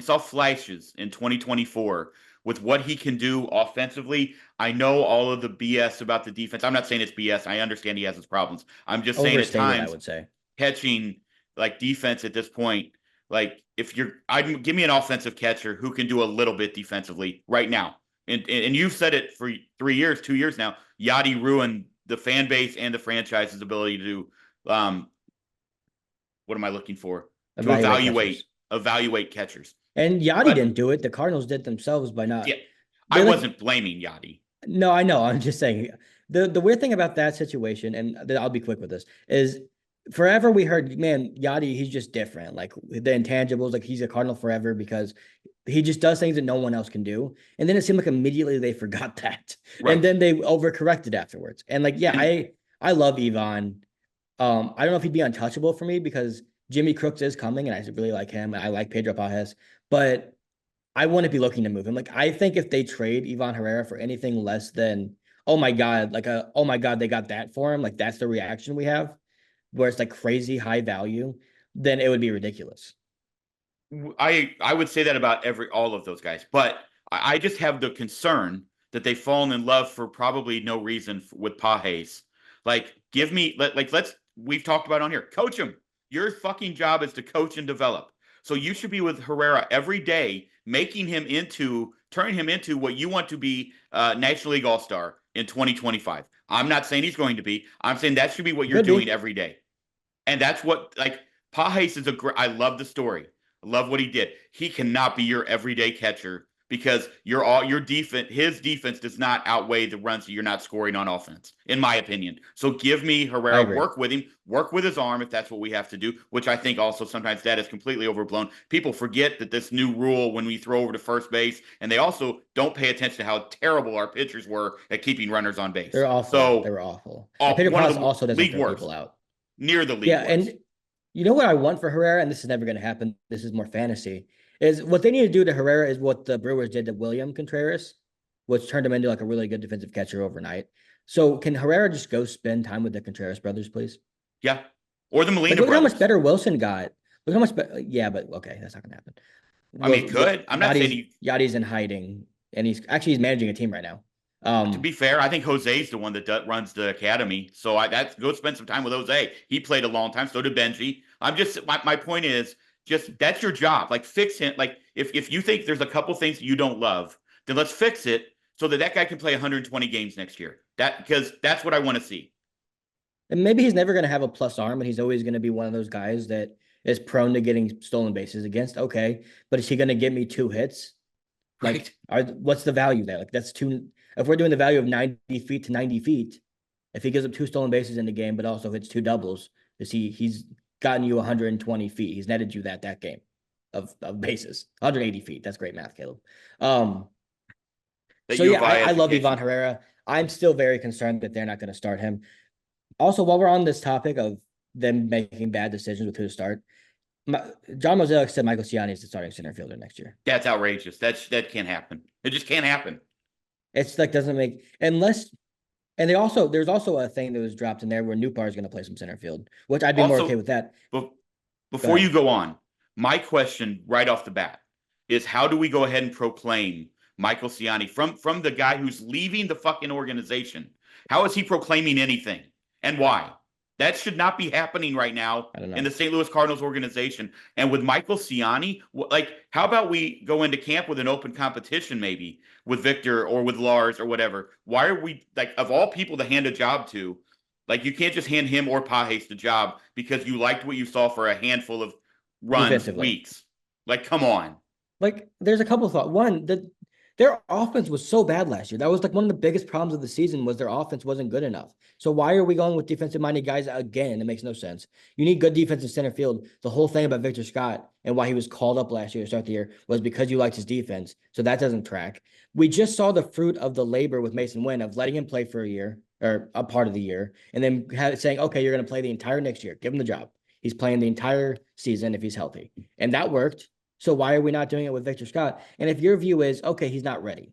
Speaker 1: saw flashes in 2024 with what he can do offensively. I know all of the BS about the defense. I'm not saying it's BS. I understand he has his problems. I'm just saying at
Speaker 2: Overstated, I
Speaker 1: times
Speaker 2: would say.
Speaker 1: catching like defense at this point, like if you're I'd give me an offensive catcher who can do a little bit defensively right now. And you've said it for 3 years, 2 years now. Yachty ruined the fan base and the franchise's ability to what am I looking for? To
Speaker 2: Evaluate catchers.
Speaker 1: evaluate catchers.
Speaker 2: And Yachty
Speaker 1: But
Speaker 2: didn't do it. The Cardinals did themselves by
Speaker 1: yeah,
Speaker 2: not.
Speaker 1: I
Speaker 2: They like
Speaker 1: wasn't blaming Yachty.
Speaker 2: no, I know. I'm just saying the weird thing about that situation, and I'll be quick with this, is forever we heard, man, Yachty, he's just different. Like the intangibles, like he's a Cardinal forever because he just does things that no one else can do. And then it seemed like immediately they forgot that. And
Speaker 1: Right.
Speaker 2: then they overcorrected afterwards. And like, yeah,
Speaker 1: And
Speaker 2: I love Ivan. I don't know if he'd be untouchable for me because Jimmy Crooks is coming and I really like him. I like Pedro Pajes, but I wouldn't be looking to move him. Like I think if they trade Ivan Herrera for anything less than oh my god, oh my god, they got that for him, like that's the reaction we have, where it's like crazy high value, then it would be ridiculous.
Speaker 1: I would say that about all of those guys, but I just have the concern that they've fallen in love for probably no reason with Pajes. Like, give me let's we've talked about on here. Coach him. Your fucking job is to coach and develop. So you should be with Herrera every day, turning him into what you want to be National League All Star in 2025. I'm not saying he's going to be. I'm saying that should be what you're
Speaker 2: Could
Speaker 1: doing
Speaker 2: be.
Speaker 1: every day, and that's what like Pajes is a great. I love the story. I love what he did. He cannot be your everyday catcher because your defense. His defense does not outweigh the runs that you're not scoring on offense, in my opinion. So give me
Speaker 2: I
Speaker 1: Herrera.
Speaker 2: agree.
Speaker 1: Work with him. Work with his arm if that's what we have to do. Which I think also sometimes that is completely overblown. People forget that this new rule when we throw over to first base, and they also don't pay attention to how terrible our pitchers were at keeping runners on base.
Speaker 2: They're awful. They
Speaker 1: So
Speaker 2: were awful. And Pedro
Speaker 1: one of
Speaker 2: Paz
Speaker 1: the
Speaker 2: also doesn't
Speaker 1: league
Speaker 2: throw people
Speaker 1: worst,
Speaker 2: out.
Speaker 1: near the league
Speaker 2: Yeah,
Speaker 1: worst.
Speaker 2: and you know what I want for Herrera, and this is never going to happen. This is more fantasy. Is what they need to do to Herrera is what the Brewers did to William Contreras, which turned him into like a really good defensive catcher overnight. So can Herrera just go spend time with the Contreras brothers, please?
Speaker 1: Yeah, or the
Speaker 2: Like
Speaker 1: Molina
Speaker 2: look how much
Speaker 1: brothers.
Speaker 2: better Wilson got. Look how much better. Yeah, but okay, that's not going to happen.
Speaker 1: I mean,
Speaker 2: Well,
Speaker 1: it could. I'm not saying he.
Speaker 2: Yachty's in hiding, and he's managing a team right now.
Speaker 1: To be fair, I think Jose's the one that runs the academy. So that's go spend some time with Jose. He played a long time. So did Benji. My point is just that's your job. Like fix him. Like if you think there's a couple things that you don't love, then let's fix it so that guy can play 120 games next year. Because that's what I want to see.
Speaker 2: And maybe he's never going to have a plus arm, and he's always going to be one of those guys that is prone to getting stolen bases against. Okay, but is he going to give me 2 hits?
Speaker 1: Right.
Speaker 2: Like, what's the value there? Like, that's two. If we're doing the value of 90 feet to 90 feet, if he gives up 2 stolen bases in the game, but also hits 2 doubles, he's gotten you 120 feet. He's netted you that game of bases, 180 feet. That's great math, Caleb. So yeah, I love Ivan Herrera. I'm still very concerned that they're not going to start him. Also, while we're on this topic of them making bad decisions with who to start, John Mozeliak said Michael Ciani is the starting center fielder next year.
Speaker 1: That's outrageous. That can't happen. It just can't happen.
Speaker 2: It's like doesn't make unless. And there's also a thing that was dropped in there where Nootbaar is going to play some center field, which I'd be more okay with that.
Speaker 1: Before you go on, my question right off the bat is how do we go ahead and proclaim Michael Ciani from the guy who's leaving the fucking organization? How is he proclaiming anything and why? That should not be happening right now in the St. Louis Cardinals organization. And with Michael Ciani, like, how about we go into camp with an open competition, maybe with Victor or with Lars or whatever? Why are we like, of all people to hand a job to, like, you can't just hand him or Pajes the job because you liked what you saw for a handful of runs, weeks. Like, come on.
Speaker 2: Like, there's a couple of thoughts. One, their offense was so bad last year. That was like one of the biggest problems of the season was their offense wasn't good enough. So why are we going with defensive-minded guys again? It makes no sense. You need good defense in center field. The whole thing about Victor Scott and why he was called up last year to start the year was because you liked his defense. So that doesn't track. We just saw the fruit of the labor with Mason Wynn of letting him play for a year or a part of the year and then saying, okay, you're going to play the entire next year. Give him the job. He's playing the entire season if he's healthy. And that worked. So why are we not doing it with Victor Scott? And if your view is, okay, he's not ready.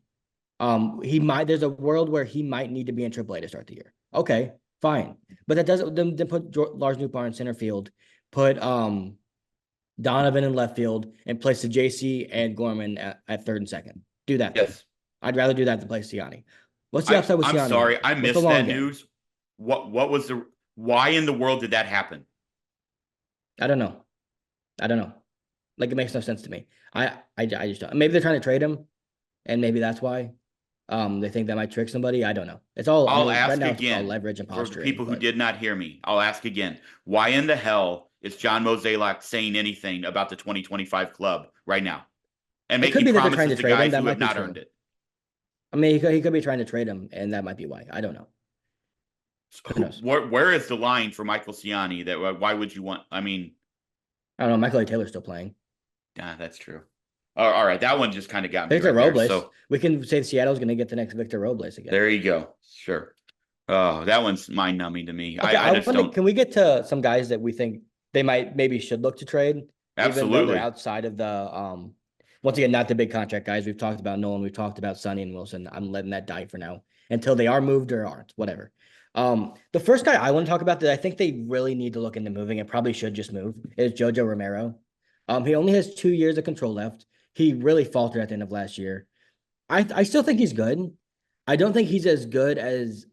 Speaker 2: There's a world where he might need to be in AAA to start the year. Okay, fine. But that doesn't then put Lars Nootbaar in center field, put Donovan in left field, and place the JC and Gorman at third and second. Do that then.
Speaker 1: Yes.
Speaker 2: I'd rather do that than play Siani. What's the upside with
Speaker 1: I'm
Speaker 2: Siani right
Speaker 1: sorry,
Speaker 2: now?
Speaker 1: I
Speaker 2: What's the
Speaker 1: missed
Speaker 2: long
Speaker 1: that
Speaker 2: game?
Speaker 1: news. What was the why in the world did that happen?
Speaker 2: I don't know. I don't know. Like, it makes no sense to me. I just don't. Maybe they're trying to trade him, and maybe that's why. They think that might trick somebody. I don't know. It's all, I
Speaker 1: I'll
Speaker 2: mean, right
Speaker 1: ask
Speaker 2: now it's all
Speaker 1: again
Speaker 2: leverage and
Speaker 1: for the
Speaker 2: posturing,
Speaker 1: people who
Speaker 2: but
Speaker 1: did not hear me. I'll ask again. Why in the hell is John Mozeliak saying anything about the 2025 club right now and
Speaker 2: it could
Speaker 1: making
Speaker 2: be that they're trying
Speaker 1: promises
Speaker 2: to
Speaker 1: to
Speaker 2: trade him.
Speaker 1: guys
Speaker 2: That
Speaker 1: who have
Speaker 2: might be
Speaker 1: not
Speaker 2: true.
Speaker 1: earned it?
Speaker 2: I mean, he could be trying to trade him, and that might be why. I don't know. Who knows?
Speaker 1: Where is the line for Michael Ciani that why would you want? I mean,
Speaker 2: I don't know. Michael A. Taylor's still playing.
Speaker 1: yeah, that's true. All right, that one just kind of got me
Speaker 2: Victor
Speaker 1: right there.
Speaker 2: Robles.
Speaker 1: So
Speaker 2: We can say Seattle's going to get the next Victor Robles again.
Speaker 1: there you go. Sure. Oh, that one's mind numbing to me.
Speaker 2: Okay,
Speaker 1: I just don't.
Speaker 2: Can we get to some guys that we think they maybe should look to trade, even though they're
Speaker 1: Absolutely.
Speaker 2: outside of the once again, not the big contract guys. We've talked about Nolan, we've talked about Sonny and Wilson. I'm letting that die for now until they are moved or aren't, whatever. The first guy I want to talk about that I think they really need to look into moving and probably should just move is Jojo Romero. He only has 2 years of control left. He really faltered at the end of last year. I still think he's good. I don't think he's as good as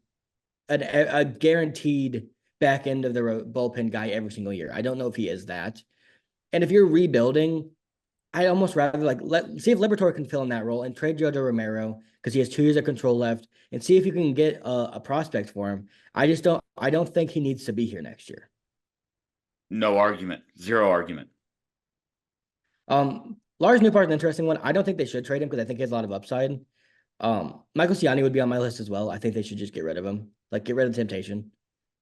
Speaker 2: a guaranteed back end of the bullpen guy every single year. I don't know if he is that. And if you're rebuilding, I'd almost rather see if Liberatore can fill in that role and trade Jojo Romero because he has 2 years of control left and see if you can get a prospect for him. I don't think he needs to be here next year.
Speaker 1: No argument. Zero argument.
Speaker 2: Lars Nootbaar is an interesting one. I don't think they should trade him because I think he has a lot of upside. Michael Ciani would be on my list as well. I think they should just get rid of him. Like, get rid of the temptation.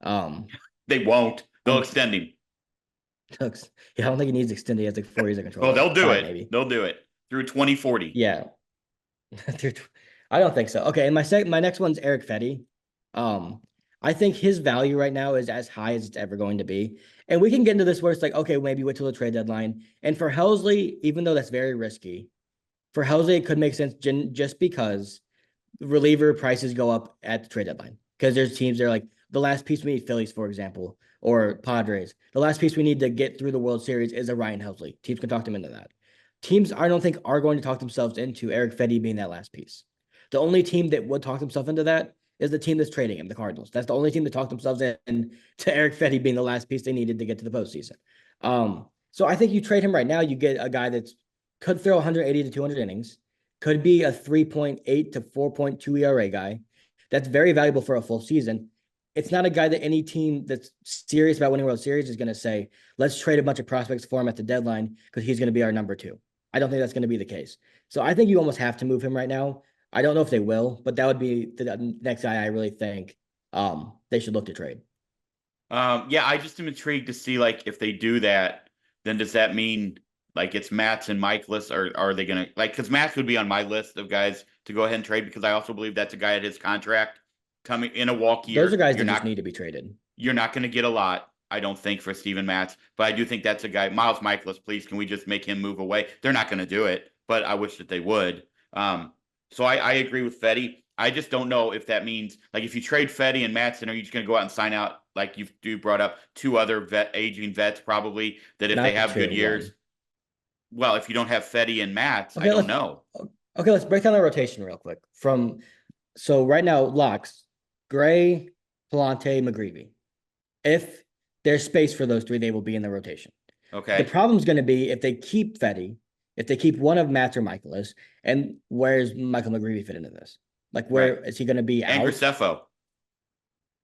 Speaker 1: They won't. They'll extend him.
Speaker 2: Yeah, I don't think he needs extended. He has like 4 years of control.
Speaker 1: Well, they'll do
Speaker 2: Five,
Speaker 1: it.
Speaker 2: Maybe
Speaker 1: They'll do it through 2040.
Speaker 2: Yeah. I don't think so. Okay, and my next one's Eric Fetty. I think his value right now is as high as it's ever going to be. And we can get into this where it's like, okay, maybe wait till the trade deadline. And for Helsley, even though that's very risky, for Helsley, it could make sense just because reliever prices go up at the trade deadline. Because there's teams that are like, the last piece we need, Phillies, for example, or Padres. The last piece we need to get through the World Series is a Ryan Helsley. Teams can talk them into that. Teams, I don't think, are going to talk themselves into Eric Fetty being that last piece. The only team that would talk themselves into that is the team that's trading him, the Cardinals. That's the only team that talked themselves in to Eric Fetty being the last piece they needed to get to the postseason. So I think you trade him right now, you get a guy that's could throw 180 to 200 innings, could be a 3.8 to 4.2 ERA guy. That's very valuable for a full season. It's not a guy that any team that's serious about winning World Series is going to say, let's trade a bunch of prospects for him at the deadline because he's going to be our number 2. I don't think that's going to be the case. So I think you almost have to move him right now. I don't know if they will, but that would be the next guy I really think they should look to trade.
Speaker 1: Yeah, I just am intrigued to see like if they do that, then does that mean like it's Matt's and Mike's list, or are they gonna like because Matt's would be on my list of guys to go ahead and trade because I also believe that's a guy at his contract coming in a walk year.
Speaker 2: Those are guys that just need to be traded.
Speaker 1: You're not going to get a lot, I don't think, for Steven Matz, but I do think that's a guy. Miles Michaelis, please, can we just make him move away? They're not going to do it, but I wish that they would. So I agree with Fetty. I just don't know if that means like if you trade Fetty and Matson, are you just going to go out and sign out like you brought up 2 other aging vets probably that if
Speaker 2: Not
Speaker 1: they have
Speaker 2: 2,
Speaker 1: good years.
Speaker 2: 1.
Speaker 1: Well, if you don't have Fetty and Matz,
Speaker 2: okay,
Speaker 1: I don't know.
Speaker 2: Okay, let's break down the rotation real quick. So right now, locks, Gray, Palante, McGreevy. If there's space for those 3, they will be in the rotation.
Speaker 1: Okay.
Speaker 2: The problem's going to be if they keep Fetty, if they keep one of Matt or Michaelis, and where's Michael McGreevy fit into this? Like, where is he going to be
Speaker 1: and
Speaker 2: out?
Speaker 1: Graceffo.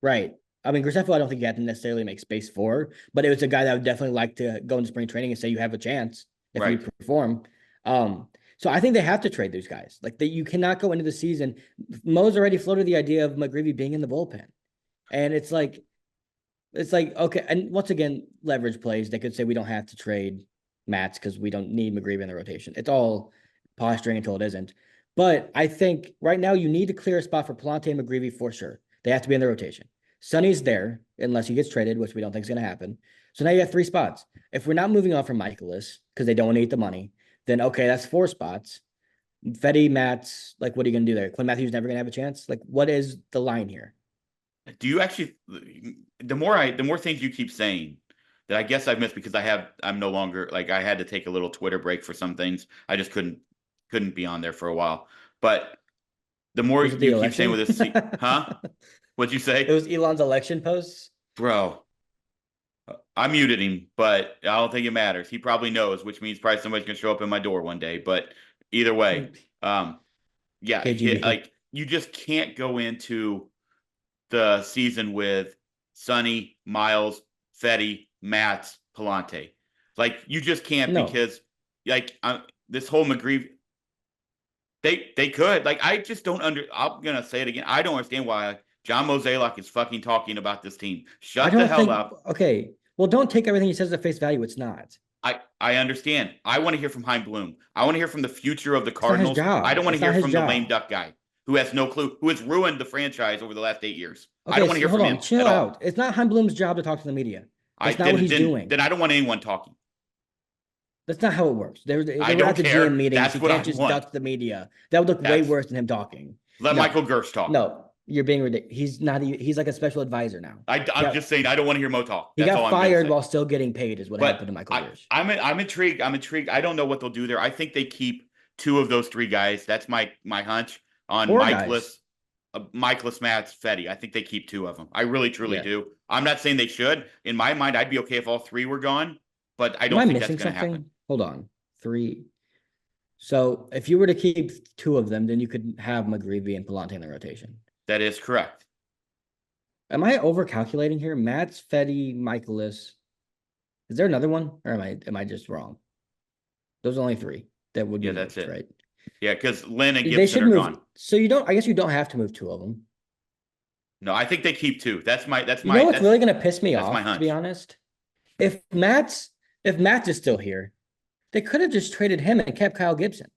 Speaker 2: Right. I mean, Graceffo, I don't think you have to necessarily make space for, but it was a guy that I would definitely like to go into spring training and say you have a chance if you perform. So I think they have to trade those guys. Like, you cannot go into the season. Mo's already floated the idea of McGreevy being in the bullpen. And it's like, okay. And once again, leverage plays. They could say we don't have to trade Matz because we don't need McGreevy in the rotation. It's all posturing until it isn't. But I think right now you need to clear a spot for Palante and McGreevy for sure. They have to be in the rotation. Sonny's there unless he gets traded, which we don't think is going to happen. So now you have 3 spots. If we're not moving on from Michaelis because they don't want to eat the money, then okay, that's 4 spots. Fetty, Matz, like, what are you going to do there? Quinn Matthews never going to have a chance? Like, what is the line here?
Speaker 1: Do you actually? The more things you keep saying that I guess I've missed because I'm no longer like I had to take a little Twitter break for some things. I just couldn't be on there for a while. But the more
Speaker 2: Was it the
Speaker 1: you keep saying
Speaker 2: election?
Speaker 1: with this, huh? What'd you
Speaker 2: It
Speaker 1: say,
Speaker 2: was Elon's election posts.
Speaker 1: bro? I muted him, but I don't think it matters. He probably knows, which means probably somebody's gonna show up in my door one day. But either way, yeah,
Speaker 2: KGB.
Speaker 1: like you just can't go into the season with Sonny, Miles, Fetty, Matz, Palante. Like you just can't
Speaker 2: No.
Speaker 1: because like this whole McGreevy. They could like I just don't I'm gonna say it again. I don't understand why John Mozeliak is fucking talking about this team.
Speaker 2: I
Speaker 1: Shut the
Speaker 2: don't
Speaker 1: hell
Speaker 2: think,
Speaker 1: up.
Speaker 2: okay. Well, don't take everything he says at face value. It's not.
Speaker 1: I understand. I want to hear from Hein Bloom. I want to hear from the future of the
Speaker 2: It's not his
Speaker 1: Cardinals. I
Speaker 2: job.
Speaker 1: don't want to
Speaker 2: It's
Speaker 1: hear
Speaker 2: not his
Speaker 1: from the lame
Speaker 2: job.
Speaker 1: duck guy who has no clue, who has ruined the franchise over the last 8 years. I don't
Speaker 2: Okay,
Speaker 1: want to
Speaker 2: so
Speaker 1: hear
Speaker 2: hold
Speaker 1: from
Speaker 2: on.
Speaker 1: him
Speaker 2: Chill
Speaker 1: at all.
Speaker 2: out. It's not Hein Bloom's job to talk to the media.
Speaker 1: I
Speaker 2: That's not what he's doing.
Speaker 1: then I don't want anyone talking.
Speaker 2: That's not how it works. They
Speaker 1: I
Speaker 2: were
Speaker 1: don't
Speaker 2: at the
Speaker 1: care.
Speaker 2: GM meetings.
Speaker 1: That's
Speaker 2: He
Speaker 1: what I
Speaker 2: can't just
Speaker 1: want.
Speaker 2: duck the media. That would look way
Speaker 1: That's
Speaker 2: worse than him talking.
Speaker 1: let
Speaker 2: No,
Speaker 1: Michael Gerst talk.
Speaker 2: no, you're being ridiculous. He's not. He's like a special advisor now.
Speaker 1: I'm just saying I don't want to hear Mo talk.
Speaker 2: He
Speaker 1: That's all
Speaker 2: got
Speaker 1: I'm going to
Speaker 2: fired
Speaker 1: say.
Speaker 2: while still getting paid, is what
Speaker 1: But
Speaker 2: happened to Michael Gersh.
Speaker 1: I'm intrigued. I'm intrigued. I don't know what they'll do there. I think they keep two of those three guys. That's my hunch on
Speaker 2: Four guys.
Speaker 1: Michaelis, Matz, Fetty. I think they keep two of them. I really truly
Speaker 2: Yeah.
Speaker 1: do. I'm not saying they should. In my mind, I'd be okay if all three were gone, but I
Speaker 2: Am
Speaker 1: don't
Speaker 2: I
Speaker 1: think that's
Speaker 2: missing
Speaker 1: going to
Speaker 2: something?
Speaker 1: happen.
Speaker 2: Hold on. 3. So if you were to keep two of them, then you could have McGreevy and Palante in the rotation.
Speaker 1: That is correct.
Speaker 2: Am I overcalculating here? Matz, Fetty, Michaelis. Is there another one, or am I just wrong? Those are only 3 that would be
Speaker 1: That's
Speaker 2: moved,
Speaker 1: it.
Speaker 2: right?
Speaker 1: Yeah, because Lynn and
Speaker 2: They
Speaker 1: Gibson
Speaker 2: should
Speaker 1: are
Speaker 2: move.
Speaker 1: gone.
Speaker 2: So you don't. I guess you don't have to move 2 of them.
Speaker 1: No, I think they keep two.
Speaker 2: You know what's really going to piss me
Speaker 1: that's my
Speaker 2: off, to be
Speaker 1: hunch.
Speaker 2: honest? If Matz is still here, they could have just traded him and kept Kyle Gibson.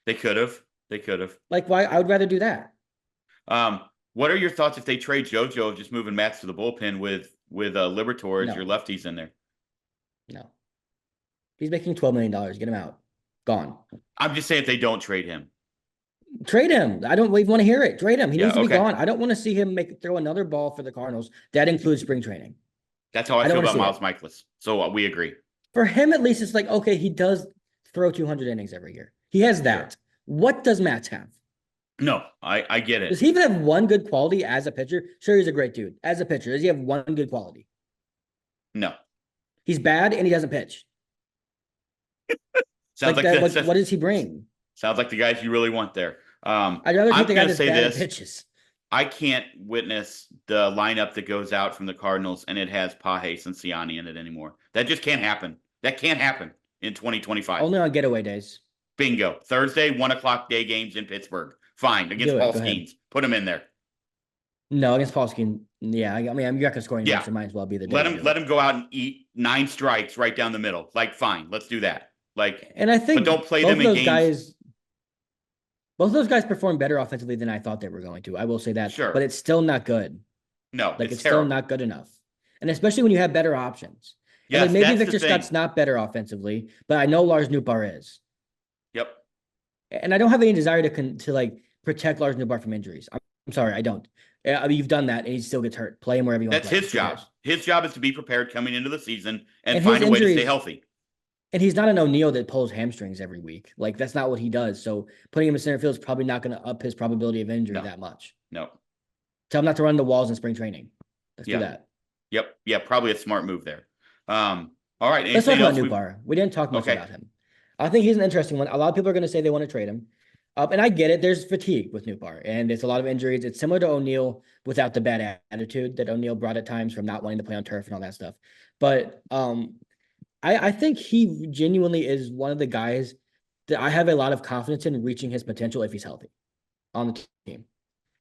Speaker 1: They could have. They could have.
Speaker 2: Like, why? I would rather do that.
Speaker 1: What are your thoughts if they trade JoJo of just moving Matz to the bullpen with Liberatore as
Speaker 2: No.
Speaker 1: your lefties in there?
Speaker 2: No. He's making $12 million. Get him out. Gone.
Speaker 1: I'm just saying if they don't trade him.
Speaker 2: Trade him. I don't even want to hear it. Trade him. He needs to be
Speaker 1: okay.
Speaker 2: gone. I don't want to see him throw another ball for the Cardinals. That includes spring training.
Speaker 1: That's how I
Speaker 2: don't
Speaker 1: feel
Speaker 2: wanna
Speaker 1: about
Speaker 2: see
Speaker 1: Miles Michaelis. So we agree.
Speaker 2: For him, at least, it's like, okay, he does throw 200 innings every year. He has that.
Speaker 1: Sure.
Speaker 2: What does Matt have?
Speaker 1: No, I get it.
Speaker 2: Does he even have one good quality as a pitcher? Sure, he's a great dude. As a pitcher, does he have one good quality?
Speaker 1: No.
Speaker 2: He's bad and he doesn't pitch.
Speaker 1: Sounds like
Speaker 2: that.
Speaker 1: that's,
Speaker 2: what does he bring?
Speaker 1: sounds like the guys you really want there.
Speaker 2: I'd rather take the guy that's bad at pitches.
Speaker 1: I can't witness the lineup that goes out from the Cardinals and it has Pages and Ciani in it anymore. That just can't happen. That can't happen in 2025.
Speaker 2: Only on getaway days.
Speaker 1: Bingo. Thursday, 1:00 day games in Pittsburgh. Fine. Against Paul Skeens. Put him in there.
Speaker 2: No, against Paul Skeens. Yeah, I mean, you're not gonna score any
Speaker 1: Yeah.
Speaker 2: so might as well be the day.
Speaker 1: Let him go out and eat 9 strikes right down the middle. Like, fine, let's do that. Like,
Speaker 2: and I think,
Speaker 1: but don't play them in games.
Speaker 2: Both of those guys perform better offensively than I thought they were going to. I will say that.
Speaker 1: Sure.
Speaker 2: But it's still not good.
Speaker 1: No,
Speaker 2: like
Speaker 1: it's
Speaker 2: still not good enough. And especially when you have better options.
Speaker 1: Yes,
Speaker 2: like maybe Victor Scott's not better offensively, but I know Lars Nootbaar is.
Speaker 1: Yep.
Speaker 2: And I don't have any desire to like protect Lars Nootbaar from injuries. I'm sorry, I don't. I mean, you've done that, and he still gets hurt. Play him wherever you want.
Speaker 1: That's his job. His job is to be prepared coming into the season and
Speaker 2: find
Speaker 1: a way to stay healthy.
Speaker 2: And he's not an O'Neill that pulls hamstrings every week. Like, that's not what he does. So putting him in center field is probably not going to up his probability of injury that much.
Speaker 1: No.
Speaker 2: Tell him not to run the walls in spring training. Let's do that.
Speaker 1: Yep. Yeah, probably a smart move there. All right.
Speaker 2: Let's talk about Nootbaar. We didn't talk much about him. I think he's an interesting one. A lot of people are going to say they want to trade him. And I get it. There's fatigue with Nootbaar, and it's a lot of injuries. It's similar to O'Neill without the bad attitude that O'Neill brought at times from not wanting to play on turf and all that stuff. But I think he genuinely is one of the guys that I have a lot of confidence in reaching his potential if he's healthy on the team.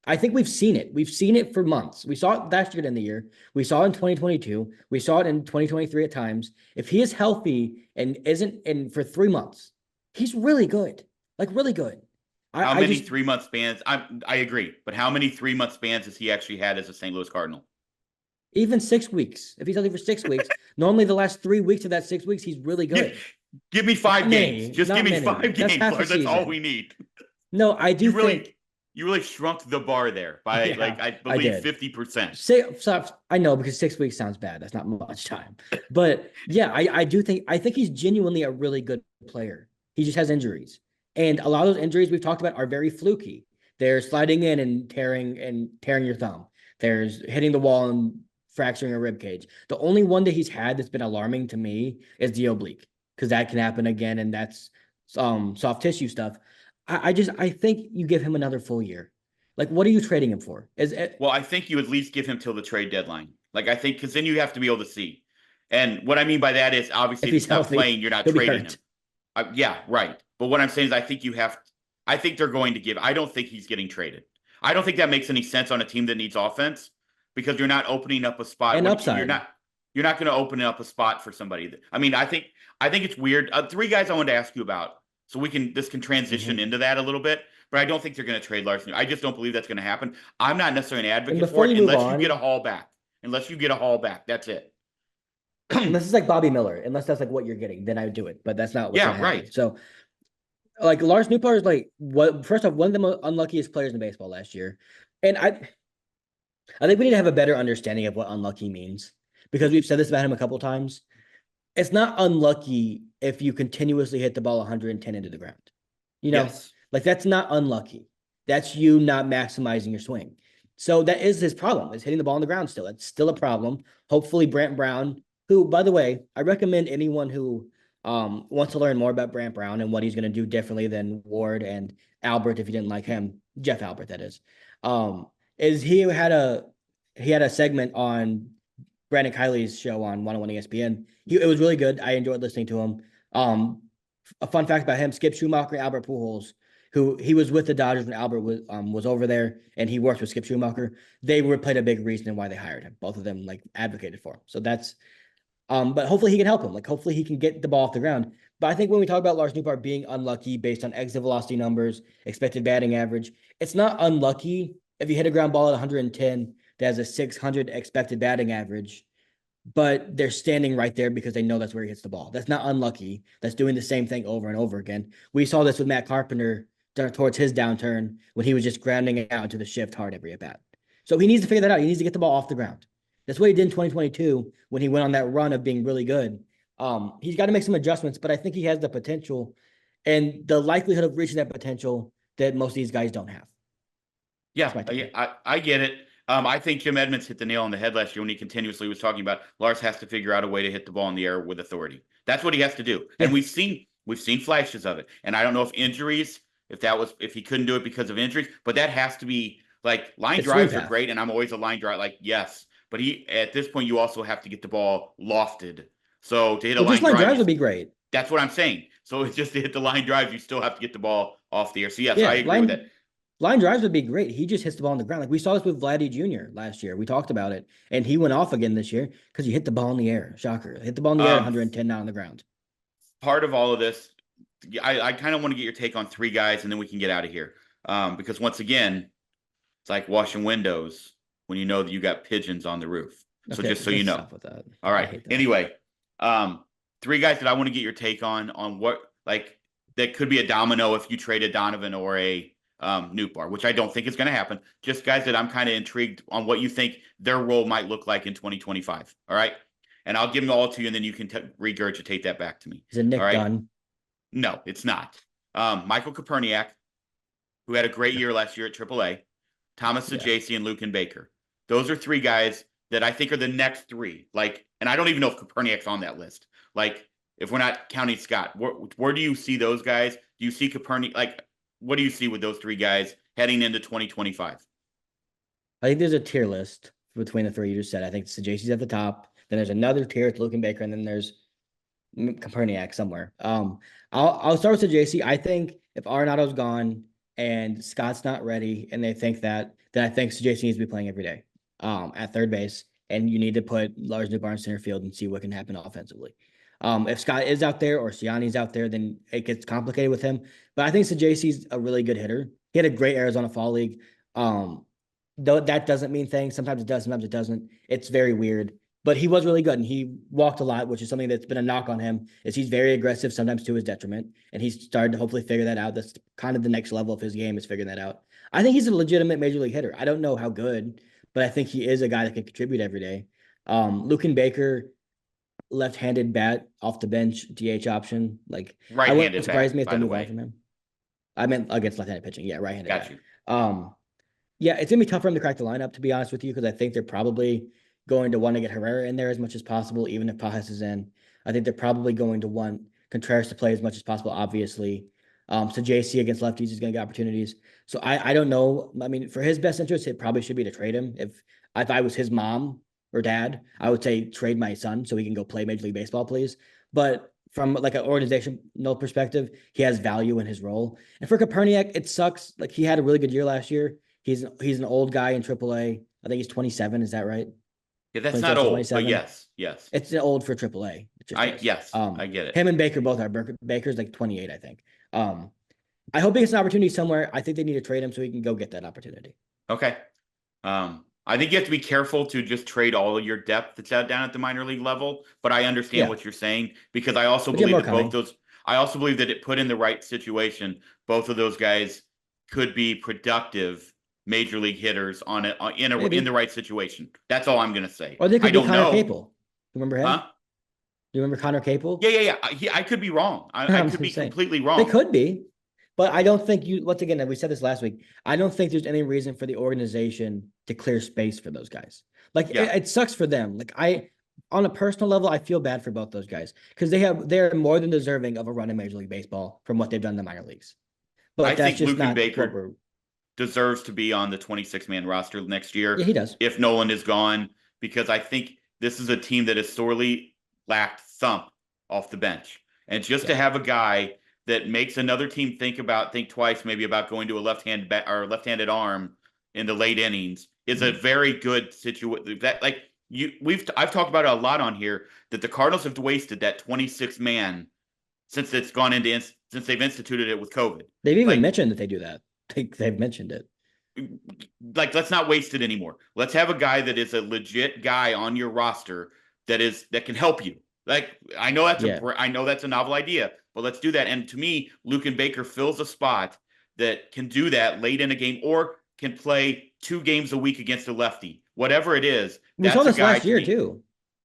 Speaker 2: I think we've seen it. We've seen it for months. We saw it last year in the year. We saw it in 2022. We saw it in 2023 at times. If he is healthy and isn't in for 3 months, he's really good. Like, really good.
Speaker 1: How many 3-month spans? I agree, but how many 3-month spans has he actually had as a St. Louis Cardinal?
Speaker 2: Even 6 weeks. If he's healthy for 6 weeks, normally the last 3 weeks of that 6 weeks, he's really good.
Speaker 1: Give me 5 games. Just
Speaker 2: not
Speaker 1: give me
Speaker 2: many.
Speaker 1: five
Speaker 2: That's
Speaker 1: games,
Speaker 2: half a
Speaker 1: Lars. That's all
Speaker 2: season.
Speaker 1: we need.
Speaker 2: No, I
Speaker 1: You
Speaker 2: do think,
Speaker 1: really, you really shrunk the bar there by
Speaker 2: yeah,
Speaker 1: I
Speaker 2: I
Speaker 1: believe
Speaker 2: did.
Speaker 1: 50%.
Speaker 2: I know because 6 weeks sounds bad. That's not much time. But yeah, I do think he's genuinely a really good player. He just has injuries. And a lot of those injuries we've talked about are very fluky. They're sliding in and tearing your thumb. There's hitting the wall and fracturing a rib cage. The only one that he's had that's been alarming to me is the oblique, because that can happen again, and that's soft tissue stuff. I think you give him another full year. Like, what are you trading him for? Is it
Speaker 1: Well, I think you at least give him till the trade deadline. Like I think because then you have to be able to see. And what I mean by that is obviously
Speaker 2: if
Speaker 1: if
Speaker 2: he's
Speaker 1: he's not
Speaker 2: healthy,
Speaker 1: playing, you're not
Speaker 2: he'll be
Speaker 1: trading him.
Speaker 2: hurt.
Speaker 1: Yeah, right. But what I'm saying is I think you have. I think they're going to give. I don't think he's getting traded. I don't think that makes any sense on a team that needs offense because you're not opening up a spot.
Speaker 2: And
Speaker 1: What you're
Speaker 2: upside.
Speaker 1: not. You're not going to open up a spot for somebody. I mean, I think it's weird. Three guys I wanted to ask you about, so this can transition
Speaker 2: Mhm.
Speaker 1: into that a little bit. But I don't think they're going to trade Larson. I just don't believe that's going to happen. I'm not necessarily an
Speaker 2: And
Speaker 1: advocate for
Speaker 2: before
Speaker 1: it
Speaker 2: you move
Speaker 1: unless you get a
Speaker 2: on,
Speaker 1: haul back. Unless you get a haul back, that's it.
Speaker 2: unless it's like Bobby Miller, unless that's like what you're getting, then I would do it. But that's not what's
Speaker 1: Yeah,
Speaker 2: gonna happen.
Speaker 1: right.
Speaker 2: So like Lars Nootbaar is like what first off, one of the most unluckiest players in baseball last year. And I think we need to have a better understanding of what unlucky means, because we've said this about him a couple times. It's not unlucky if you continuously hit the ball 110 into the ground. You know,
Speaker 1: Yes.
Speaker 2: like that's not unlucky. That's you not maximizing your swing. So that is his problem, is hitting the ball on the ground still. It's still a problem. Hopefully Brant Brown, who, by the way, I recommend anyone who wants to learn more about Brant Brown and what he's going to do differently than Ward and Albert, if you didn't like him, Jeff Albert, that um, is he had a segment on Brandon Kiley's show on 101 ESPN. It was really good. I enjoyed listening to him. A fun fact about him: Skip Schumacher, Albert Pujols, who he was with the Dodgers when Albert was over there, and he worked with Skip Schumacher. They were played a big reason in why they hired him. Both of them like advocated for him. So that's but hopefully he can help him. Like hopefully he can get the ball off the ground. But I think when we talk about Lars Nootbaar being unlucky based on exit velocity numbers, expected batting average, it's not unlucky if you hit a ground ball at 110 that has a 600 expected batting average, but they're standing right there because they know that's where he hits the ball. That's not unlucky. That's doing the same thing over and over again. We saw this with Matt Carpenter towards his downturn when he was just grounding it out to the shift hard every at bat. So he needs to figure that out. He needs to get the ball off the ground. That's what he did in 2022 when he went on that run of being really good. He's got to make some adjustments, but I think he has the potential and the likelihood of reaching that potential that most of these guys don't have.
Speaker 1: Yeah,
Speaker 2: That's my take.
Speaker 1: I get it. I think Jim Edmonds hit the nail on the head last year when he continuously was talking about Lars has to figure out a way to hit the ball in the air with authority. That's what he has to do. And
Speaker 2: Yeah,
Speaker 1: we've seen flashes of it. And I don't know if injuries, if he couldn't do it because of injuries, but that has to be like line
Speaker 2: it's swing
Speaker 1: drives are
Speaker 2: path.
Speaker 1: great, and I'm always a line drive, like, yes. But he at this point you also have to get the ball lofted. So to hit a
Speaker 2: Well, just
Speaker 1: line
Speaker 2: line
Speaker 1: drive,
Speaker 2: drives would be great.
Speaker 1: that's what I'm saying. So it's just to hit the line drive, you still have to get the ball off the air. So yes, I
Speaker 2: Yeah,
Speaker 1: agree with that.
Speaker 2: line drives would be great. He just hits the ball on the ground. Like we saw this with Vladdy Jr. last year. We talked about it, and he went off again this year because he hit the ball in the air. Shocker! Hit the ball in the air,
Speaker 1: Um,
Speaker 2: 110 now on the ground.
Speaker 1: Part of all of this, I kind of want to get your take on three guys, and then we can get out of here. Because once again, it's like washing windows when you know that you got pigeons on the roof. So
Speaker 2: Okay,
Speaker 1: just so you
Speaker 2: let's
Speaker 1: know.
Speaker 2: stop with that.
Speaker 1: All
Speaker 2: I
Speaker 1: right.
Speaker 2: hate that.
Speaker 1: Anyway, three guys that I want to get your take on what like that could be a domino if you trade a Donovan or a Nootbaar, which I don't think is going to happen. Just guys that I'm kind of intrigued on what you think their role might look like in 2025. All right. And I'll give them all to you, and then you can regurgitate that back to me.
Speaker 2: Is it
Speaker 1: All
Speaker 2: Nick
Speaker 1: right.
Speaker 2: Dunn?
Speaker 1: No, it's not. Michael Koperniak, who had a great year last year at AAA, Thomas
Speaker 2: Yeah.
Speaker 1: Sajacy, and Luken Baker. Those are three guys that I think are the next three. Like, and I don't even know if Koperniak's on that list. Like, if we're not counting Scott, where do you see those guys? Do you see Koperniak? Like, what do you see with those three guys heading into 2025?
Speaker 2: I think there's a tier list between the three you just said. I think Sajacy's at the top. Then there's another tier with Luke and Baker, and then there's Koperniak somewhere. I'll start with Sajacy. I think if Arenado's gone and Scott's not ready, and they think that, then I think Sajacy needs to be playing every day at third base, and you need to put Lars Nootbaar in center field and see what can happen offensively. If Scott is out there or Siani's out there, then it gets complicated with him. But I think Sajacy's a really good hitter. He had a great Arizona Fall League. Though that doesn't mean things. Sometimes it does, sometimes it doesn't. It's very weird. but he was really good and he walked a lot, which is something that's been a knock on him. Is he's very aggressive, sometimes to his detriment, and he's started to hopefully figure that out. That's kind of the next level of his game, is figuring that out. I think he's a legitimate major league hitter. I don't know how good, but I think he is a guy that can contribute every day. Luken Baker, left-handed bat off the bench, DH option. Like, I wouldn't
Speaker 1: Right-handed
Speaker 2: surprise
Speaker 1: bat,
Speaker 2: me if
Speaker 1: by
Speaker 2: they
Speaker 1: the
Speaker 2: move on
Speaker 1: way.
Speaker 2: from him. I meant against left-handed pitching. Yeah, right-handed
Speaker 1: Got
Speaker 2: bat.
Speaker 1: you.
Speaker 2: Yeah, it's gonna be tough for him to crack the lineup, to be honest with you, because I think they're probably going to want to get Herrera in there as much as possible, even if Pajas is in. I think they're probably going to want Contreras to play as much as possible, obviously. So JC against lefties is going to get opportunities. So I don't know. I mean, for his best interest, it probably should be to trade him. If I was his mom or dad, I would say trade my son so he can go play Major League Baseball, please. But from like an organizational perspective, he has value in his role. And for Koperniak, it sucks. Like, he had a really good year last year. He's an old guy in AAA. I think he's 27. Is that right?
Speaker 1: Yeah, that's not
Speaker 2: 26 or
Speaker 1: old, but
Speaker 2: 27.
Speaker 1: yes.
Speaker 2: It's old for AAA. It just is.
Speaker 1: Yes, I get it.
Speaker 2: Him and Baker both are. Baker's like 28, I think. I hope he gets an opportunity somewhere. I think they need to trade him so he can go get that opportunity.
Speaker 1: Okay. I think you have to be careful to just trade all of your depth that's out down at the minor league level, but I understand
Speaker 2: Yeah.
Speaker 1: what you're saying, because I also
Speaker 2: But you have
Speaker 1: believe
Speaker 2: more
Speaker 1: that
Speaker 2: coming.
Speaker 1: I also believe that it put in the right situation, both of those guys could be productive major league hitters in the
Speaker 2: Maybe.
Speaker 1: right situation. That's all I'm gonna say.
Speaker 2: Or they
Speaker 1: I
Speaker 2: could be
Speaker 1: don't
Speaker 2: Connor
Speaker 1: know.
Speaker 2: Capel. Remember him?
Speaker 1: Huh?
Speaker 2: Do you remember Connor Capel?
Speaker 1: Yeah. I could be wrong. I
Speaker 2: I'm
Speaker 1: could be
Speaker 2: just saying.
Speaker 1: completely
Speaker 2: They
Speaker 1: wrong.
Speaker 2: could be. But I don't think once again, we said this last week, I don't think there's any reason for the organization to clear space for those guys. Like,
Speaker 1: Yeah.
Speaker 2: it sucks for them. Like, on a personal level, I feel bad for both those guys because they're more than deserving of a run in Major League Baseball from what they've done in the minor leagues.
Speaker 1: I
Speaker 2: But that's
Speaker 1: think
Speaker 2: just
Speaker 1: Luke and
Speaker 2: not what
Speaker 1: Baker deserves to be on the 26-man roster next
Speaker 2: yeah,
Speaker 1: year
Speaker 2: he does.
Speaker 1: if Nolan is gone, because I think this is a team that has sorely lacked thump off the bench. And just to
Speaker 2: Yeah.
Speaker 1: have a guy that makes another team think twice maybe about going to a left-handed arm in the late innings is a very good situation. That, like, I've talked about it a lot on here, that the Cardinals have wasted that 26-man since since they've instituted it with COVID.
Speaker 2: They've even
Speaker 1: Like,
Speaker 2: mentioned that they do that. They've mentioned it.
Speaker 1: let's not waste it anymore. Let's have a guy that is a legit guy on your roster that can help you. Like,
Speaker 2: Yeah.
Speaker 1: I know that's a novel idea, but let's do that. And to me, Luke and Baker fills a spot that can do that late in a game, or can play 2 games a week against a lefty. Whatever it is,
Speaker 2: We saw
Speaker 1: that's a
Speaker 2: this
Speaker 1: guy
Speaker 2: last
Speaker 1: to
Speaker 2: year
Speaker 1: me.
Speaker 2: too.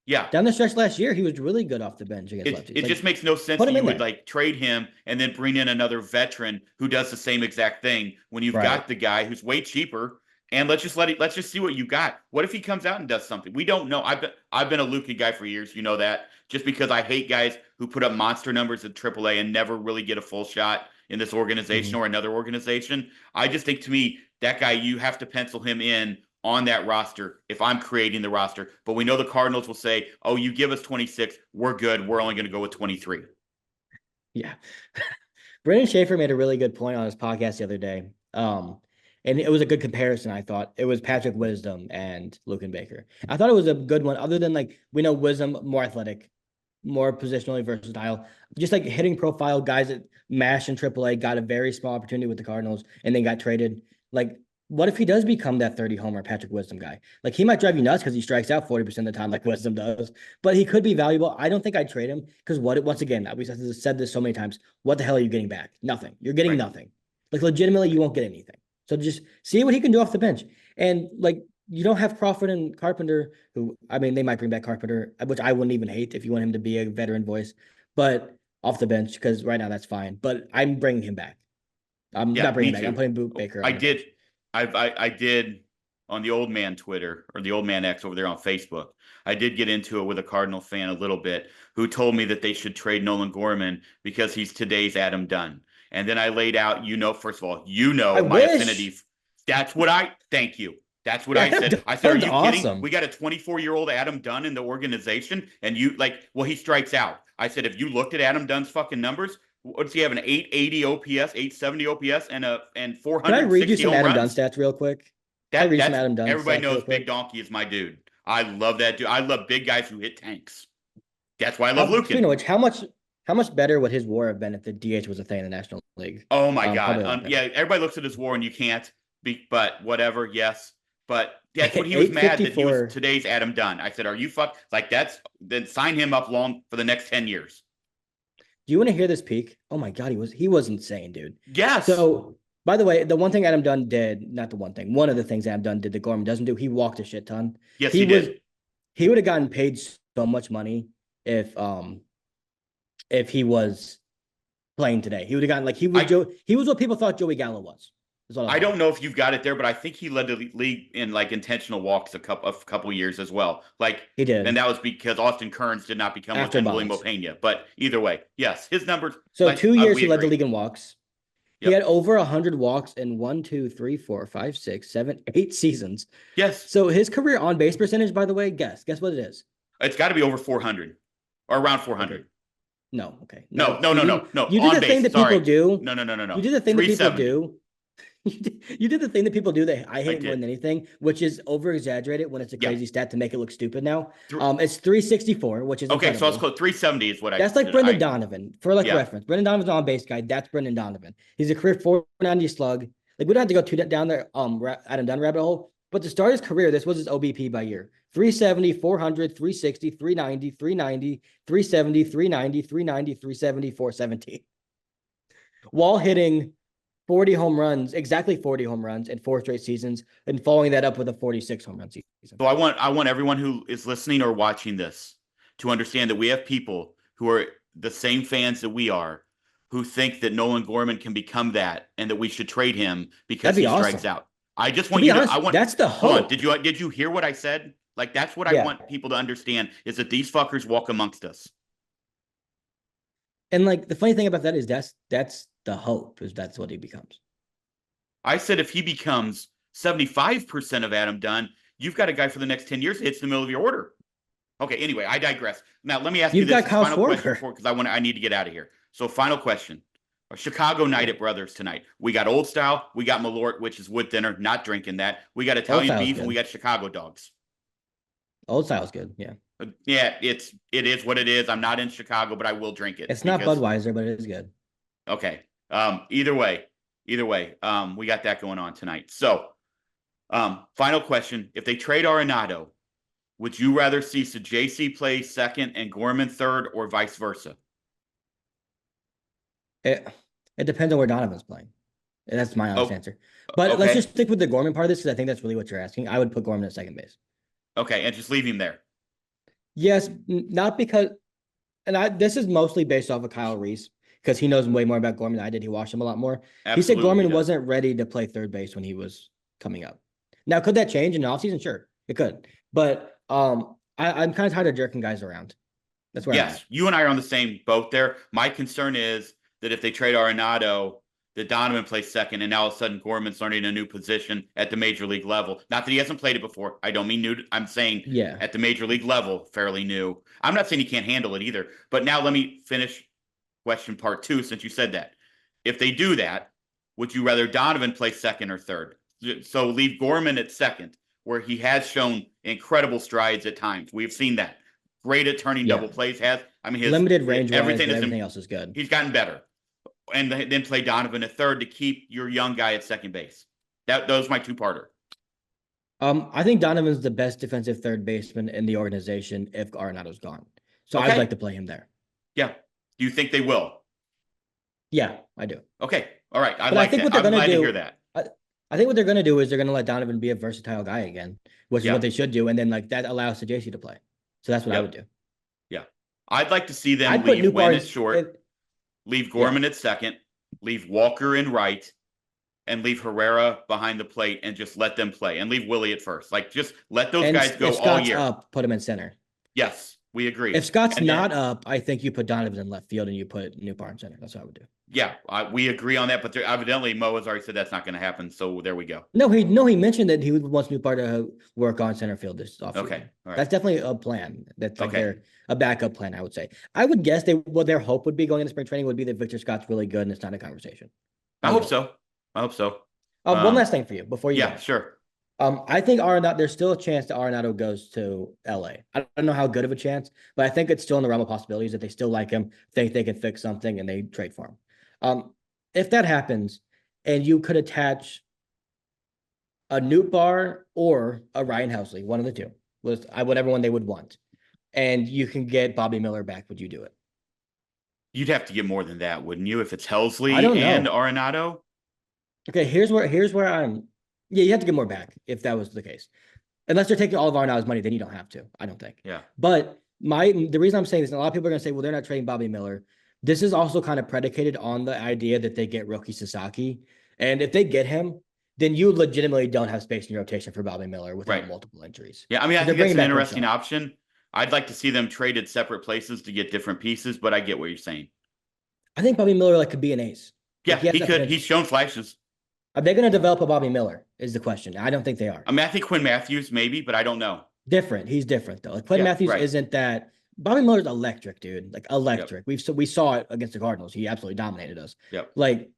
Speaker 1: Yeah,
Speaker 2: Down the stretch last year, he was really good off the bench against lefties.
Speaker 1: it
Speaker 2: Like,
Speaker 1: just makes no sense
Speaker 2: put
Speaker 1: that
Speaker 2: him
Speaker 1: you
Speaker 2: in
Speaker 1: would
Speaker 2: there.
Speaker 1: like trade him and then bring in another veteran who does the same exact thing when you've
Speaker 2: Right.
Speaker 1: got the guy who's way cheaper. And let's just see what you got. What if he comes out and does something? We don't know. I've been a Luka guy for years. You know that. Just because I hate guys who put up monster numbers at AAA and never really get a full shot in this organization or another organization. I just think, to me, that guy, you have to pencil him in on that roster if I'm creating the roster. But we know the Cardinals will say, "Oh, you give us 26, we're good. We're only going to go with 23."
Speaker 2: Yeah. Brendan Schaefer made a really good point on his podcast the other day. And it was a good comparison, I thought. It was Patrick Wisdom and Luken Baker. I thought it was a good one, other than, like, we know Wisdom more athletic, more positionally versatile, just like hitting profile guys that mash in AAA, got a very small opportunity with the Cardinals and then got traded. Like, what if he does become that 30 homer Patrick Wisdom guy? Like, he might drive you nuts because he strikes out 40% of the time, like Wisdom does, but he could be valuable. I don't think I'd trade him because once again, we said this so many times. What the hell are you getting back? Nothing. You're getting
Speaker 1: Right.
Speaker 2: nothing. Like, legitimately, you won't get anything. So just see what he can do off the bench. And, like, you don't have Crawford and Carpenter, who, I mean, they might bring back Carpenter, which I wouldn't even hate if you want him to be a veteran voice, but off the bench, because right now that's fine. But I'm bringing him back. I'm
Speaker 1: Yeah,
Speaker 2: not bringing
Speaker 1: me
Speaker 2: him back. I'm
Speaker 1: too.
Speaker 2: putting Baker
Speaker 1: I
Speaker 2: on the bench.
Speaker 1: did. I did on the old man Twitter, or the old man X over there on Facebook. I did get into it with a Cardinal fan a little bit, who told me that they should trade Nolan Gorman because he's today's Adam Dunn. And then I laid out, first of all,
Speaker 2: I
Speaker 1: my
Speaker 2: wish.
Speaker 1: affinity. Thank you. That's what I
Speaker 2: Adam
Speaker 1: said. I said, are
Speaker 2: Dunn's
Speaker 1: you kidding?
Speaker 2: awesome.
Speaker 1: We got a 24-year-old Adam Dunn in the organization, and he strikes out. I said, if you looked at Adam Dunn's fucking numbers, what's he have, an 880 OPS, 870 OPS, and
Speaker 2: Can I read you
Speaker 1: 460
Speaker 2: some
Speaker 1: home
Speaker 2: Adam Dunn
Speaker 1: runs?
Speaker 2: stats real quick? Can I read you some
Speaker 1: That's
Speaker 2: Adam Dunn
Speaker 1: everybody
Speaker 2: stats real
Speaker 1: knows Big
Speaker 2: quick?
Speaker 1: Donkey is my dude. I love that dude. I love big guys who hit tanks. That's why I love
Speaker 2: Speaking
Speaker 1: Lukin.
Speaker 2: of which, how much better would his WAR have been if the DH was a thing in the National League?
Speaker 1: Oh my
Speaker 2: Probably
Speaker 1: God.
Speaker 2: a lot better.
Speaker 1: Yeah, everybody looks at his WAR and you can't be, but whatever. Yes, But that's what he was mad that he was today's Adam Dunn. I said, "Are you fuck like that's then sign him up long for the next 10 years."
Speaker 2: Do you want to hear this peak? Oh my God, he was insane, dude.
Speaker 1: Yes.
Speaker 2: So, by the way, the one thing Adam Dunn did, not the one thing, one of the things Adam Dunn did that Gorman doesn't do, he walked a shit ton.
Speaker 1: Yes, he did.
Speaker 2: He would have gotten paid so much money if he was playing today. He would have gotten like he was what people thought Joey Gallo was.
Speaker 1: I don't know if you've got it there, but I think he led the league in like intentional walks a couple years as well. Like
Speaker 2: he did,
Speaker 1: and that was because Austin Kearns did not become William Pena. But either way, yes, his numbers.
Speaker 2: So 2 years he led the league in walks. Yep. He had over 100 walks in 1, 2, 3, 4, 5, 6, 7, 8 seasons.
Speaker 1: Yes.
Speaker 2: So his career on base percentage, by the way, guess what it is?
Speaker 1: It's got to be over 400 or around 400.
Speaker 2: Okay. No. Okay.
Speaker 1: No.
Speaker 2: You did the thing that people do.
Speaker 1: No.
Speaker 2: You did the thing that people do. You did the thing that people do that I hate more than anything, which is over exaggerated when it's a crazy stat to make it look stupid now. It's 364, which is
Speaker 1: okay. So let's go 370 is what
Speaker 2: that's like Brendan Donovan for reference. Brendan Donovan's on base guy. That's Brendan Donovan. He's a career 490 slug. Like we don't have to go down there Adam Dunn rabbit hole, but to start his career, this was his OBP by year. 370, 400, 360, 390, 390, 370, 390, 390, 370, 470. While hitting 40 home runs, exactly 40 home runs in 4 straight seasons, and following that up with a 46 home run season.
Speaker 1: So I want everyone who is listening or watching this to understand that we have people who are the same fans that we are, who think that Nolan Gorman can become that and that we should trade him because he strikes out. I just want
Speaker 2: that's the hope.
Speaker 1: Did you hear what I said? Like that's what I want people to understand is that these fuckers walk amongst us.
Speaker 2: And like the funny thing about that is that's the hope is that's what he becomes.
Speaker 1: I said if he becomes 75% of Adam Dunn, you've got a guy for the next 10 years that hits the middle of your order. Okay, anyway, I digress. Now let me ask you this final question because I need to get out of here. So final question. Chicago night at Brothers tonight. We got Old Style, we got Malort, which is wood thinner, not drinking that. We got Italian beef, and we got Chicago dogs.
Speaker 2: Old Style's good, yeah.
Speaker 1: Yeah, it is what it is. I'm not in Chicago, but I will drink it.
Speaker 2: It's not Budweiser, but it is good.
Speaker 1: Okay. Either way, we got that going on tonight. So, final question: if they trade Arenado, would you rather see JC play second and Gorman third, or vice versa?
Speaker 2: It depends on where Donovan's playing. That's my honest answer. But let's just stick with the Gorman part of this because I think that's really what you're asking. I would put Gorman at second base. Okay, and just leave him there. Yes, not because, and this is mostly based off of Kyle Reese because he knows way more about Gorman than I did. He watched him a lot more. Absolutely, he said Gorman wasn't ready to play third base when he was coming up. Now, could that change in the offseason? Sure, it could. But I'm kind of tired of jerking guys around. That's where I'm at. You and I are on the same boat there. My concern is that if they trade Arenado, that Donovan plays second, and now all of a sudden Gorman's learning a new position at the major league level. Not that he hasn't played it before. I don't mean new. I'm saying at the major league level, fairly new. I'm not saying he can't handle it either. But now let me finish question part 2 since you said that. If they do that, would you rather Donovan play second or third? So leave Gorman at second, where he has shown incredible strides at times. We've seen that. Great at turning double plays. His limited range, everything else is good. He's gotten better. And then play Donovan at third to keep your young guy at second base. Those are my two-parter. I think Donovan's the best defensive third baseman in the organization if Arenado's gone. So I'd like to play him there. Yeah. Do you think they will? Yeah, I do. Okay. All right. I think what they're going to do. Hear that. I think what they're going to do is they're going to let Donovan be a versatile guy again, which is what they should do. And then that allows the JC to play. So that's what I would do. Yeah. I'd like to see them leave Wynn at short. Leave Gorman at second, leave Walker in right, and leave Herrera behind the plate and just let them play. And leave Willie at first. Like, just let those guys go all year. Up, put him in center. Yes, we agree. If Scott's not up, I think you put Donovan in left field and you put Nootbaar in center. That's what I would do. Yeah, we agree on that. But evidently, Mo has already said that's not going to happen. So there we go. No, he mentioned that he wants Nootbaar to work on center field this offseason. Okay, all right. That's definitely a plan. That's like a backup plan, I would say. I would guess their hope would be going into spring training would be that Victor Scott's really good and it's not a conversation. I hope so. One last thing for you before you go. Sure. I think there's still a chance that Arenado goes to LA. I don't know how good of a chance, but I think it's still in the realm of possibilities that they still like him, think they can fix something, and they trade for him. If that happens, and you could attach a Nootbaar or a Ryan Housley, one of the two, with whatever one they would want. And you can get Bobby Miller back. Would you do it?
Speaker 1: You'd have to get more than that, wouldn't you? If it's
Speaker 2: I
Speaker 1: Helsley
Speaker 2: don't
Speaker 1: and
Speaker 2: know.
Speaker 1: Arenado?
Speaker 2: Okay, here's where I'm. Yeah, you have to get more back if that was the case. Unless they're taking all of Arenado's money, then you don't have to. I don't think.
Speaker 1: Yeah.
Speaker 2: But the reason I'm saying this, and a lot of people are going to say, well, they're not trading Bobby Miller. This is also kind of predicated on the idea that they get Roki Sasaki, and if they get him, then you legitimately don't have space in your rotation for Bobby Miller without
Speaker 1: Right.
Speaker 2: multiple injuries.
Speaker 1: Yeah, I mean, I
Speaker 2: Because they're
Speaker 1: think that's
Speaker 2: bringing
Speaker 1: an
Speaker 2: back
Speaker 1: interesting
Speaker 2: Kershaw.
Speaker 1: option. I'd like to see them traded separate places to get different pieces, but I get what you're saying.
Speaker 2: I think Bobby Miller could be an ace.
Speaker 1: Yeah,
Speaker 2: He has
Speaker 1: he
Speaker 2: that
Speaker 1: could. He's
Speaker 2: potential.
Speaker 1: shown flashes.
Speaker 2: Are they going to develop a Bobby Miller? Is the question. I don't think they are.
Speaker 1: I mean, I think Quinn Matthews maybe, but I don't know.
Speaker 2: Different. He's different though. Like Quinn
Speaker 1: Yeah,
Speaker 2: Matthews
Speaker 1: right.
Speaker 2: isn't that. Bobby Miller's electric, dude. Like
Speaker 1: Yep.
Speaker 2: electric. We saw it against the Cardinals. He absolutely dominated us.
Speaker 1: Yep.
Speaker 2: Like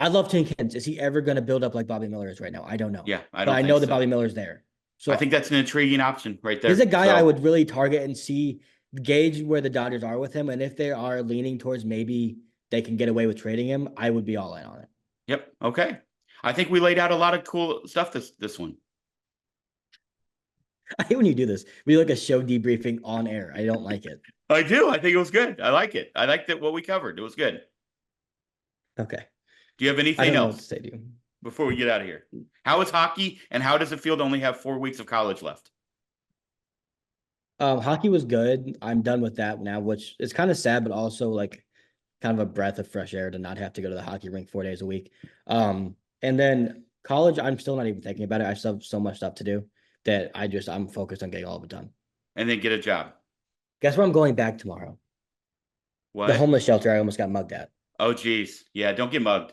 Speaker 2: I love Tin Cans. Is he ever going to build up like Bobby Miller is right now? I don't know.
Speaker 1: Yeah, I
Speaker 2: But
Speaker 1: don't
Speaker 2: I
Speaker 1: think
Speaker 2: know that
Speaker 1: so.
Speaker 2: Bobby Miller's there.
Speaker 1: I think
Speaker 2: So
Speaker 1: that's an intriguing option right
Speaker 2: he's
Speaker 1: there.
Speaker 2: a guy I
Speaker 1: So,
Speaker 2: would really target and see gauge where the Dodgers are with him. And if they are leaning towards maybe they can get away with trading him, I would be all in on it.
Speaker 1: yep. Okay. I think we laid out a lot of cool stuff this one.
Speaker 2: I hate when you do this. We like a show debriefing on air. I don't like it.
Speaker 1: I do. I think it was good. I like it. I liked that what we covered. It was good.
Speaker 2: Okay.
Speaker 1: Do you have
Speaker 2: I
Speaker 1: anything
Speaker 2: don't know what to
Speaker 1: else
Speaker 2: say to you.
Speaker 1: before we get out of here? How is hockey and how does it feel to only have 4 weeks of college left?
Speaker 2: Hockey was good. I'm done with that now, which is kind of sad, but also like kind of a breath of fresh air to not have to go to the hockey rink 4 days a week. And then college, I'm still not even thinking about it. I still have so much stuff to do that I'm focused on getting all of it done.
Speaker 1: And then get a job.
Speaker 2: Guess where I'm going back tomorrow? The
Speaker 1: What?
Speaker 2: homeless shelter I almost got mugged at.
Speaker 1: Oh, geez. Yeah, don't get mugged.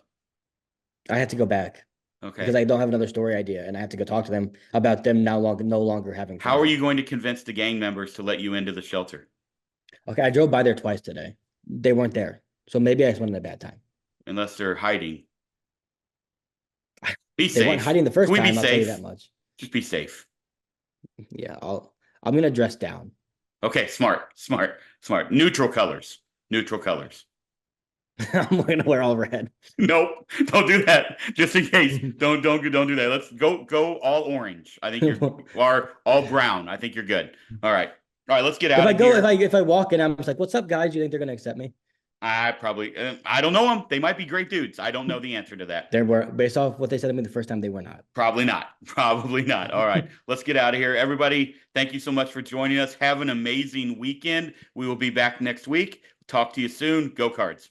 Speaker 2: I had to go back because
Speaker 1: Okay.
Speaker 2: I don't have another story idea, and I have to go talk to them about them no longer having
Speaker 1: How are
Speaker 2: funding.
Speaker 1: you going to convince the gang members to let you into the shelter?
Speaker 2: Okay, I drove by there twice today. They weren't there, so maybe I just went at a bad time.
Speaker 1: Unless they're hiding. Be
Speaker 2: They weren't
Speaker 1: safe.
Speaker 2: hiding the
Speaker 1: Can
Speaker 2: first
Speaker 1: we be
Speaker 2: time. I'll tell you that
Speaker 1: safe?
Speaker 2: much.
Speaker 1: Just be safe.
Speaker 2: Yeah, I'm gonna dress down.
Speaker 1: Okay, smart. Neutral colors. Neutral colors.
Speaker 2: I'm gonna wear all red.
Speaker 1: Nope, don't do that. Just in case, don't do that. Let's go all orange. I think or all brown. I think you're good. All right, let's get
Speaker 2: If
Speaker 1: out
Speaker 2: I
Speaker 1: of
Speaker 2: go,
Speaker 1: here.
Speaker 2: if I walk in, I'm just like, "What's up, guys? You think they're gonna accept me?"
Speaker 1: I don't know them. They might be great dudes. I don't know the answer to that.
Speaker 2: They were based off what they said to me the first time. They were not.
Speaker 1: Probably not. Probably not. All right, let's get out of here. Everybody, thank you so much for joining us. Have an amazing weekend. We will be back next week. Talk to you soon. Go Cards.